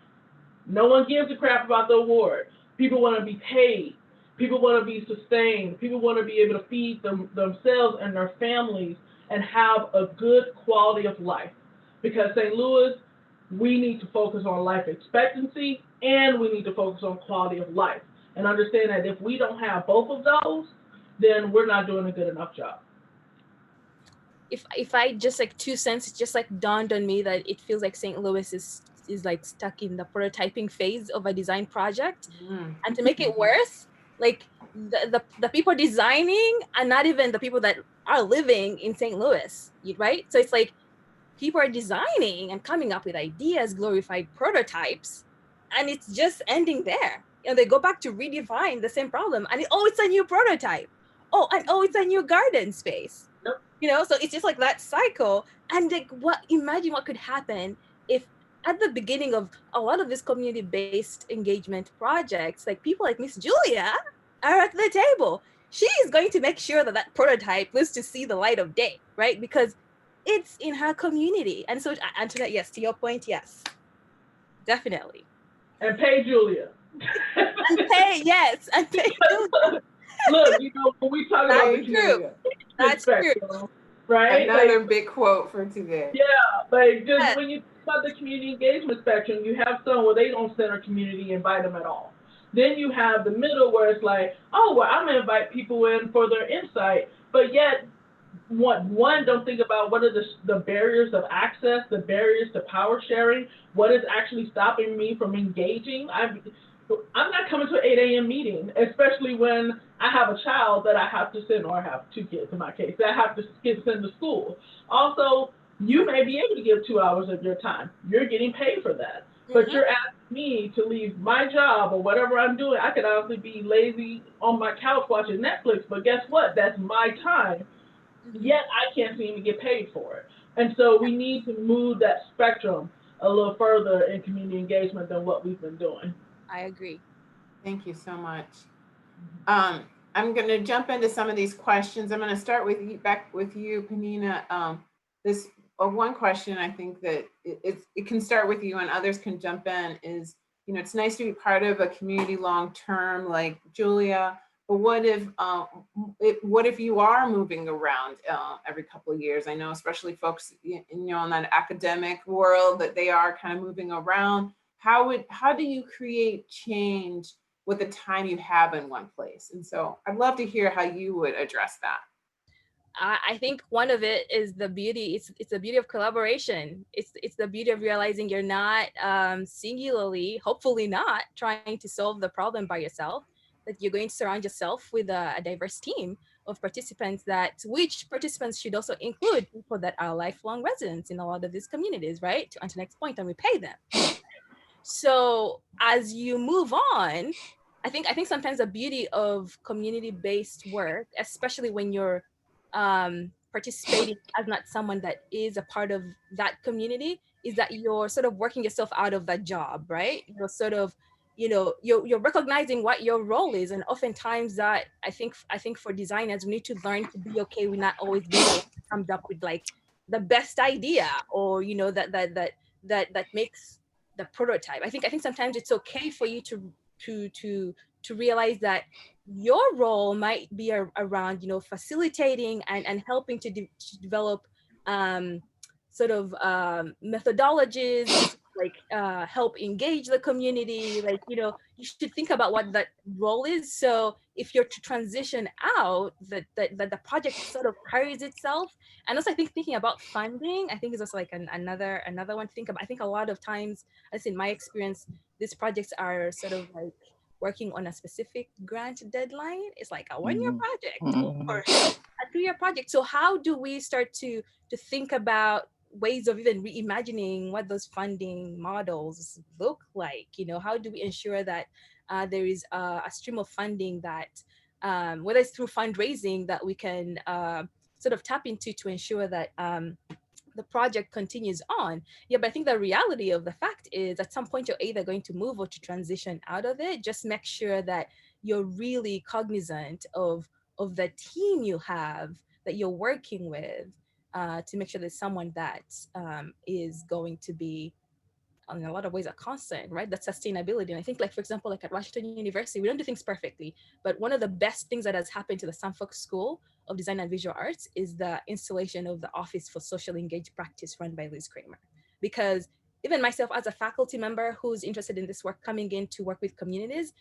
no one gives a crap about the award. People want to be paid. People want to be sustained. People want to be able to feed themselves and their families and have a good quality of life. Because St. Louis, we need to focus on life expectancy and we need to focus on quality of life. And understand that if we don't have both of those, then we're not doing a good enough job. If I just like 2 cents, it just like dawned on me that it feels like St. Louis is like stuck in the prototyping phase of a design project. And to make it worse, like the people designing are not even the people that are living in St. Louis, right? So it's like people are designing and coming up with ideas, glorified prototypes, and it's just ending there. You know, they go back to redefine the same problem, and it's a new prototype. It's a new garden space. Yep. You know, so it's just like that cycle. And like, imagine what could happen if at the beginning of a lot of these community-based engagement projects, like people like Miss Julia are at the table. She is going to make sure that prototype lives to see the light of day, right? Because it's in her community. And so, Antoinette, yes, to your point, yes, definitely. And pay Julia. And pay Julia. Look, you know, when we talk about the Julia, that's respect, true. Right? Another big quote for today. Yeah, like just when you think about the community engagement spectrum, you have some where they don't center community, invite them at all. Then you have the middle where it's like, oh, well, I'm gonna invite people in for their insight, but yet one don't think about what are the barriers of access, the barriers to power sharing, what is actually stopping me from engaging. I'm not coming to an 8 a.m. meeting, especially when I have a child that I have to send, or I have two kids in my case, that I have to send to school. Also, you may be able to give 2 hours of your time. You're getting paid for that. But Mm-hmm. you're asking me to leave my job or whatever I'm doing. I could honestly be lazy on my couch watching Netflix, but guess what? That's my time. Mm-hmm. Yet I can't seem to get paid for it. And so we need to move that spectrum a little further in community engagement than what we've been doing. I agree. Thank you so much. I'm going to jump into some of these questions. I'm going to start with you, back with you, Panina. This one question I think that it can start with you and others can jump in is, it's nice to be part of a community long term like Julia, but what if you are moving around every couple of years? I know especially folks in that academic world that they are kind of moving around. How do you create change with the time you have in one place? And so I'd love to hear how you would address that. I think one of it is the beauty. It's the beauty of collaboration. It's the beauty of realizing you're not singularly, hopefully not, trying to solve the problem by yourself. That you're going to surround yourself with a diverse team of participants. Which participants should also include people that are lifelong residents in a lot of these communities, right? To Antoinette's point, and we pay them. So as you move on, I think sometimes the beauty of community-based work, especially when you're participating as not someone that is a part of that community, is that you're sort of working yourself out of that job, right? You're sort of, you're recognizing what your role is, and oftentimes that I think for designers we need to learn to be okay with not always being the one that comes up with like the best idea, or that makes the prototype. I think sometimes it's okay for you to realize that your role might be around facilitating and helping to develop um, sort of methodologies to like help engage the community. Like you should think about what that role is. So if you're to transition out, that the project sort of carries itself. And also I think thinking about funding, I think is also like another one to think about. I think a lot of times, at least in my experience, these projects are sort of like working on a specific grant deadline. It's like a 1 year project or a 2 year project. So how do we start to think about ways of even reimagining what those funding models look like? How do we ensure that there is a stream of funding that whether it's through fundraising that we can sort of tap into to ensure that the project continues on. Yeah, but I think the reality of the fact is at some point you're either going to move or to transition out of it. Just make sure that you're really cognizant of the team you have that you're working with, to make sure there's someone that is going to be in a lot of ways a constant, right? That sustainability. And I think, like, for example, like at Washington University, we don't do things perfectly, but one of the best things that has happened to the Suffolk School of Design and Visual Arts is the installation of the Office for Social Engaged Practice run by Liz Kramer. Because even myself as a faculty member who's interested in this work, coming in to work with communities,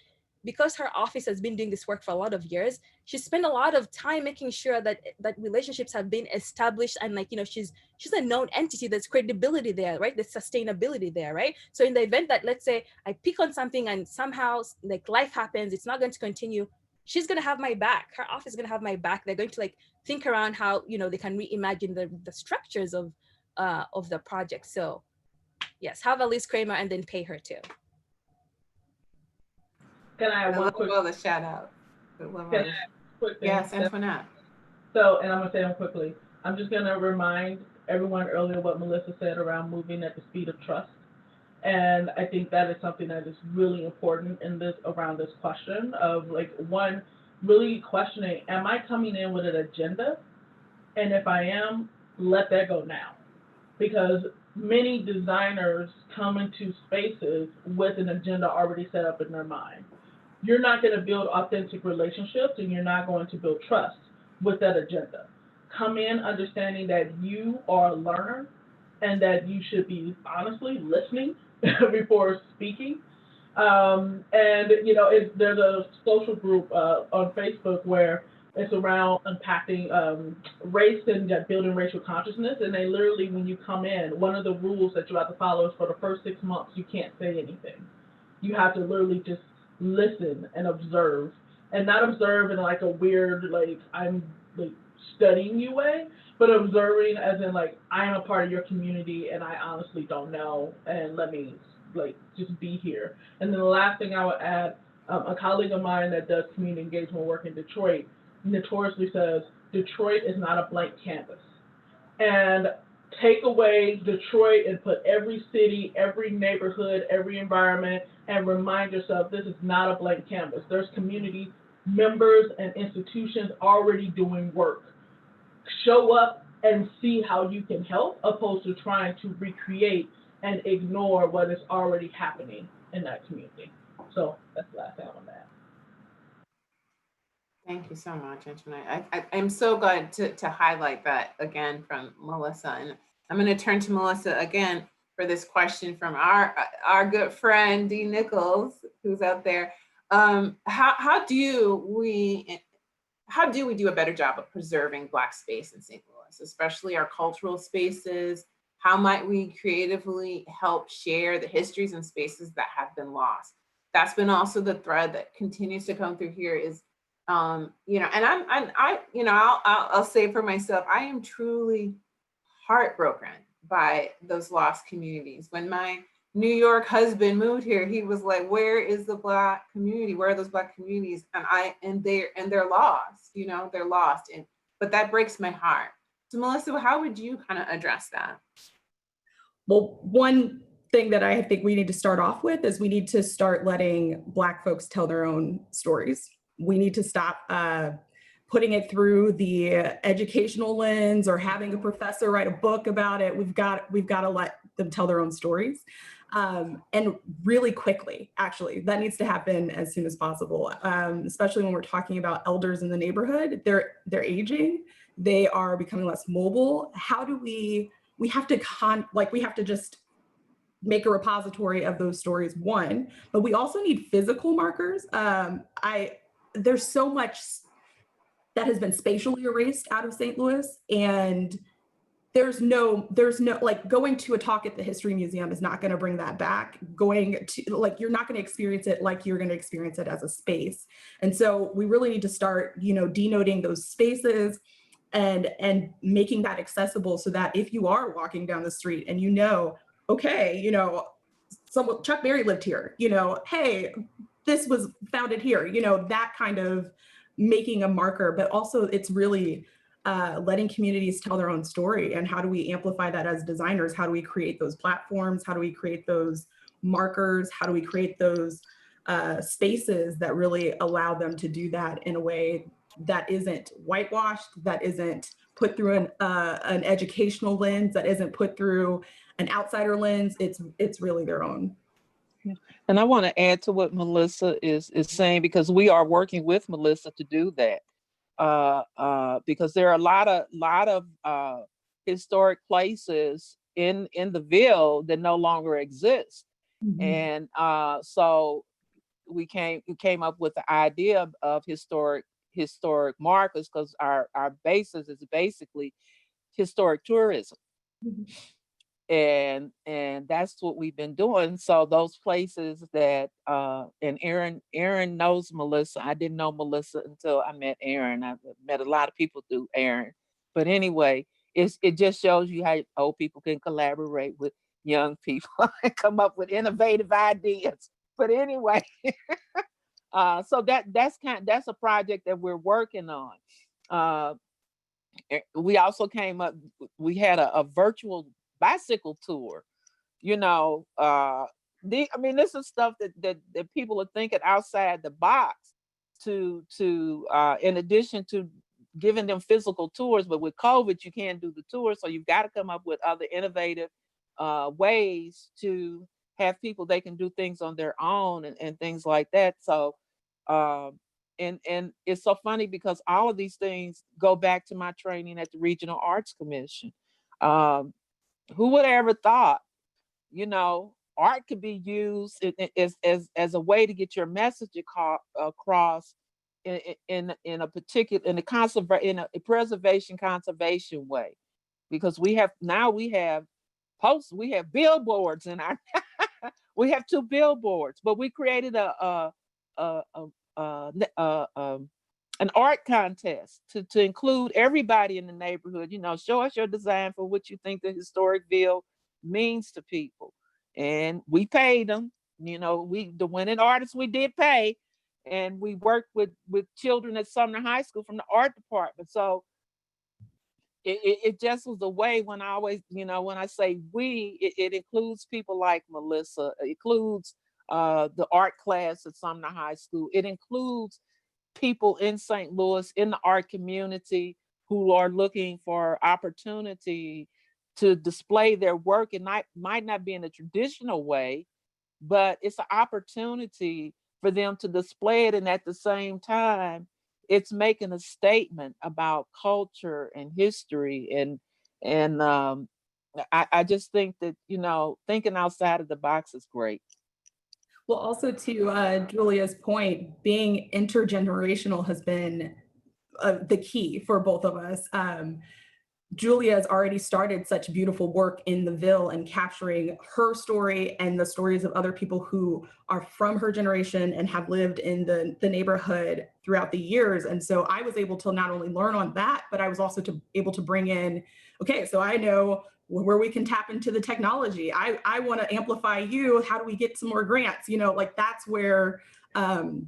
because her office has been doing this work for a lot of years, she spent a lot of time making sure that relationships have been established, and like she's a known entity. There's credibility there, right? There's sustainability there, right? So in the event that, let's say, I pick on something and somehow like life happens, it's not going to continue, she's going to have my back. Her office is going to have my back. They're going to like think around how they can reimagine the structures of the project. So yes, have a Liz Kramer and then pay her too. Can I have I one love quick? all the shout out. Quick thing? Yes, Antoinette. So, and I'm gonna say them quickly. I'm just gonna remind everyone earlier what Melissa said around moving at the speed of trust, and I think that is something that is really important in this around this question of like one, really questioning: am I coming in with an agenda? And if I am, let that go now, because many designers come into spaces with an agenda already set up in their mind. You're not going to build authentic relationships and you're not going to build trust with that agenda. Come in understanding that you are a learner and that you should be honestly listening before speaking. And there's a social group on Facebook where it's around unpacking race and building racial consciousness. And they literally, when you come in, one of the rules that you have to follow is for the first 6 months, you can't say anything. You have to literally just listen and observe, and not observe in like a weird like I'm like studying you way, but observing as in like I am a part of your community and I honestly don't know, and let me like just be here. And then the last thing I would add, a colleague of mine that does community engagement work in Detroit notoriously says Detroit is not a blank canvas. And take away Detroit and put every city, every neighborhood, every environment, and remind yourself this is not a blank canvas. There's community members and institutions already doing work. Show up and see how you can help, opposed to trying to recreate and ignore what is already happening in that community. So that's the last thing I want to add. Thank you so much, Antoinette. I'm so glad to highlight that again from Melissa. And I'm going to turn to Melissa again for this question from our good friend, Dee Nichols, who's out there. How do we do a better job of preserving Black space in St. Louis, especially our cultural spaces? How might we creatively help share the histories and spaces that have been lost? That's been also the thread that continues to come through here is, you know, and I'll say for myself, I am truly heartbroken by those lost communities. When my New York husband moved here, he was like, where is the Black community? Where are those Black communities? And they're lost, you know, they're lost. But that breaks my heart. So Melissa, how would you kind of address that? Well, one thing that I think we need to start off with is we need to start letting Black folks tell their own stories. We need to stop putting it through the educational lens or having a professor write a book about it. We've got to let them tell their own stories. And really quickly, actually, that needs to happen as soon as possible, especially when we're talking about elders in the neighborhood. They're aging, they are becoming less mobile. How do we have to just make a repository of those stories, one, but we also need physical markers. There's so much that has been spatially erased out of St. Louis, and there's no like going to a talk at the History Museum is not going to bring that back. Going to you're not going to experience it like you're going to experience it as a space. And so we really need to start, denoting those spaces and making that accessible so that if you are walking down the street and okay, Chuck Berry lived here, hey, this was founded here, that kind of making a marker, but also it's really letting communities tell their own story. And how do we amplify that as designers? How do we create those platforms? How do we create those markers? How do we create those spaces that really allow them to do that in a way that isn't whitewashed, that isn't put through an educational lens, that isn't put through an outsider lens? It's really their own. And I want to add to what Melissa is saying, because we are working with Melissa to do that. Because there are a lot of historic places in the Ville that no longer exist. Mm-hmm. And so we came up with the idea of historic markers, because our basis is basically historic tourism. Mm-hmm. And that's what we've been doing. So those places that and Aaron knows Melissa. I didn't know Melissa until I met Aaron. I met a lot of people through Aaron. But anyway, it just shows you how old people can collaborate with young people and come up with innovative ideas. But anyway, so that's a project that we're working on. We also came up. We had a virtual bicycle tour. This is stuff that people are thinking outside the box to in addition to giving them physical tours. But with COVID, you can't do the tour, so you've got to come up with other innovative ways to have people, they can do things on their own and things like that. So and it's so funny because all of these things go back to my training at the Regional Arts Commission. Who would have ever thought, art could be used as a way to get your message across in a preservation conservation way, because we have posts, we have billboards in our we have 2 billboards, but we created a an art contest to include everybody in the neighborhood. Show us your design for what you think the historicville means to people. And we paid them. The winning artists we did pay, and we worked with children at Sumner High School from the art department. So it just was a way. When I always, when I say we, it includes people like Melissa. It includes the art class at Sumner High School. It includes people in St. Louis in the art community who are looking for opportunity to display their work. And might not be in a traditional way, but it's an opportunity for them to display it. And at the same time, it's making a statement about culture and history. And I just think that, thinking outside of the box is great. Well, also to Julia's point, being intergenerational has been the key for both of us. Julia has already started such beautiful work in the Ville and capturing her story and the stories of other people who are from her generation and have lived in the neighborhood throughout the years. And so I was able to not only learn on that, but I was also able to bring in, okay, so I know where we can tap into the technology. I want to amplify you. How do we get some more grants? That's where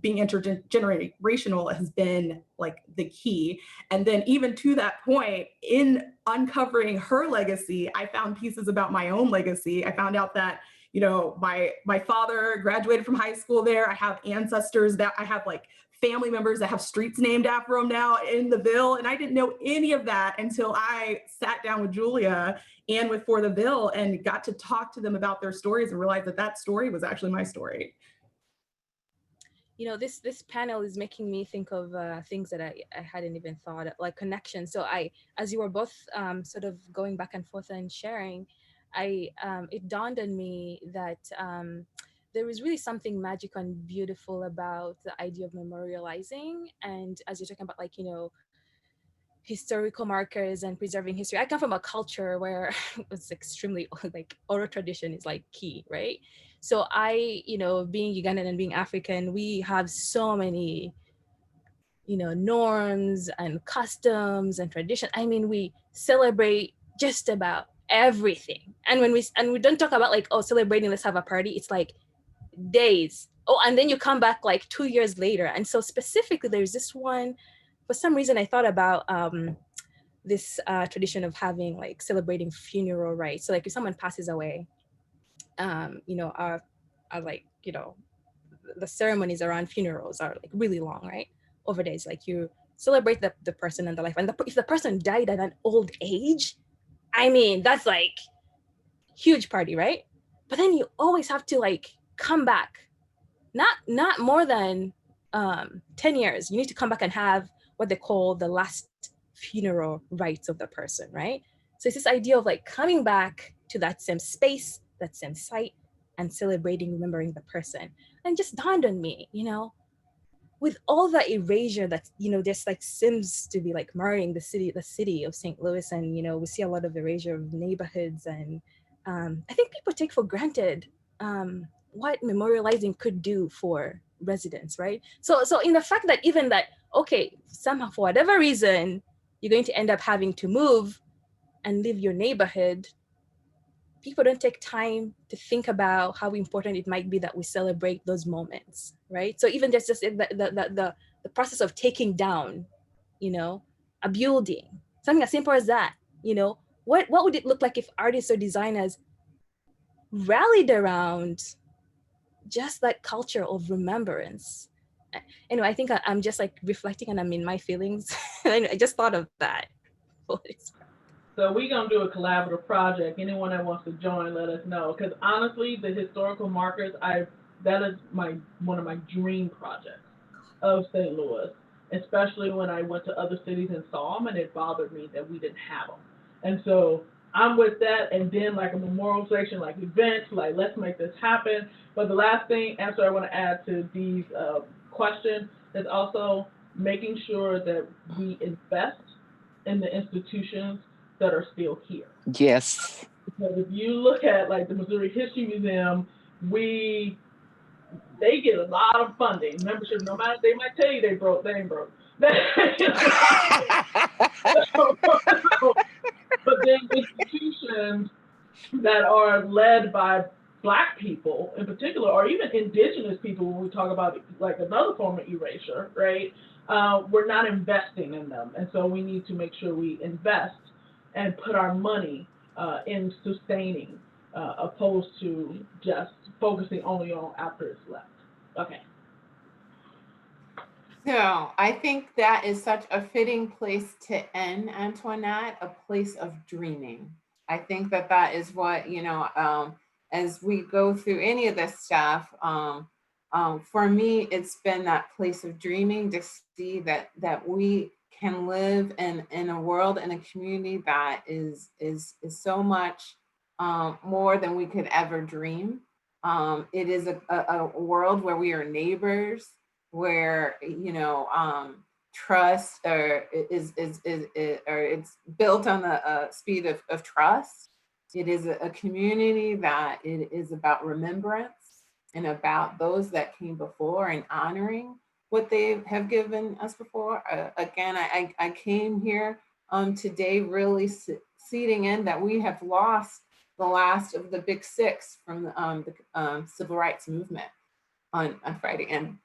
being intergenerational has been like the key. And then even to that point, in uncovering her legacy, I found pieces about my own legacy. I found out that, my father graduated from high school there. I have ancestors that I have like family members that have streets named after them now in the Ville. And I didn't know any of that until I sat down with Julia and with For the Ville and got to talk to them about their stories and realized that story was actually my story. This panel is making me think of things that I hadn't even thought of, like connections. So as you were both sort of going back and forth and sharing, it dawned on me that there is really something magical and beautiful about the idea of memorializing. And as you're talking about, like, historical markers and preserving history, I come from a culture where it's extremely like oral tradition is like key, right? So being Ugandan and being African, we have so many, norms and customs and tradition. I mean, we celebrate just about everything. And we don't talk about like, oh, celebrating, let's have a party. It's like days. Oh, and then you come back like 2 years later. And so specifically, there's this one, for some reason, I thought about this tradition of having like celebrating funeral rites. So like if someone passes away, our like, the ceremonies around funerals are like really long, right? Over days, like you celebrate the person and the life. And if the person died at an old age, I mean, that's like huge party, right? But then you always have to like come back, not more than 10 years. You need to come back and have what they call the last funeral rites of the person, right? So it's this idea of like coming back to that same space, that same site, and celebrating, remembering the person. And it just dawned on me, with all the erasure that, there's like seems to be like marring the city of St. Louis. And, we see a lot of erasure of neighborhoods. And I think people take for granted what memorializing could do for residents, right? So in the fact that even that, okay, somehow for whatever reason, you're going to end up having to move and leave your neighborhood, people don't take time to think about how important it might be that we celebrate those moments, right? So even just the process of taking down, a building, something as simple as that, what would it look like if artists or designers rallied around just that culture of remembrance? Anyway, I think I'm just like reflecting and I'm in my feelings. I just thought of that. So we're gonna do a collaborative project. Anyone that wants to join, let us know. Because honestly, the historical markers, that is one of my dream projects of St. Louis. Especially when I went to other cities and saw them, and it bothered me that we didn't have them. And so I'm with that. And then like a memorial section, like events, like let's make this happen. But the last answer I want to add to these questions is also making sure that we invest in the institutions that are still here. Yes. Because if you look at like the Missouri History Museum, we they get a lot of funding. Membership, no matter, they might tell you they broke, they ain't broke. But then institutions that are led by Black people in particular, or even indigenous people, when we talk about like another form of erasure, right? We're not investing in them. And so we need to make sure we invest and put our money in sustaining, opposed to just focusing only on after it's left. Okay. So I think that is such a fitting place to end, Antoinette, a place of dreaming. I think that that is what, as we go through any of this stuff, for me, it's been that place of dreaming to see that we can live in a world and a community that is so much more than we could ever dream. It is a world where we are neighbors, where trust or it's built on the speed of trust. It is a community that it is about remembrance and about those that came before and honoring what they have given us before. Again, I came here today really seeding in that we have lost the last of the big six from the civil rights movement on Friday. And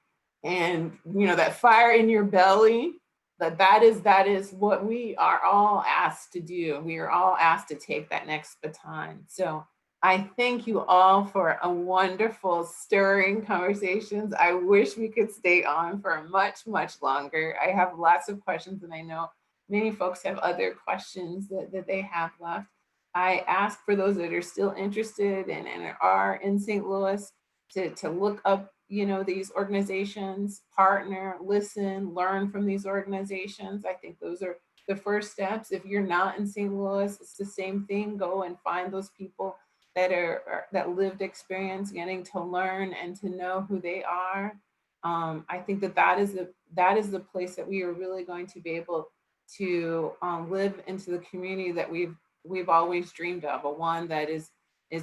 that fire in your belly, that is what we are all asked to do. We are all asked to take that next baton. So I thank you all for a wonderful, stirring conversations. I wish we could stay on for much, much longer. I have lots of questions, and I know many folks have other questions that they have left. I ask for those that are still interested and are in St. Louis to look up these organizations, partner, listen, learn from these organizations. I think those are the first steps. If you're not in St. Louis, it's the same thing. Go and find those people that lived experience, getting to learn and to know who they are. I think that is the place that we are really going to be able to live into the community that we've always dreamed of, a one that is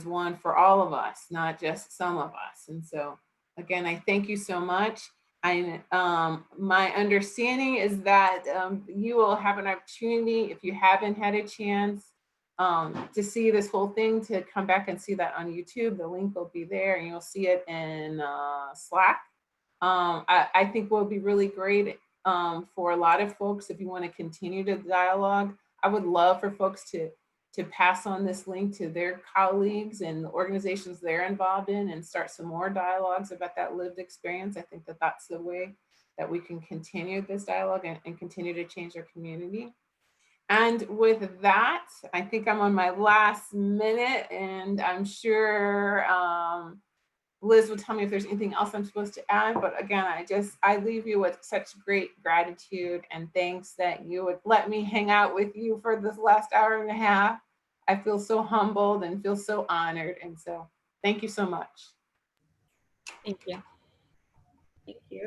one for all of us, not just some of us. And so again, I thank you so much. My understanding is that you will have an opportunity, if you haven't had a chance to see this whole thing, to come back and see that on YouTube. The link will be there, and you'll see it in Slack. I think will be really great for a lot of folks if you want to continue the dialogue. I would love for folks to pass on this link to their colleagues and the organizations they're involved in, and start some more dialogues about that lived experience. I think that that's the way that we can continue this dialogue and continue to change our community. And with that, I think I'm on my last minute, and I'm sure Liz will tell me if there's anything else I'm supposed to add. But again, I leave you with such great gratitude and thanks that you would let me hang out with you for this last hour and a half. I feel so humbled and feel so honored. And so thank you so much. Thank you. Thank you.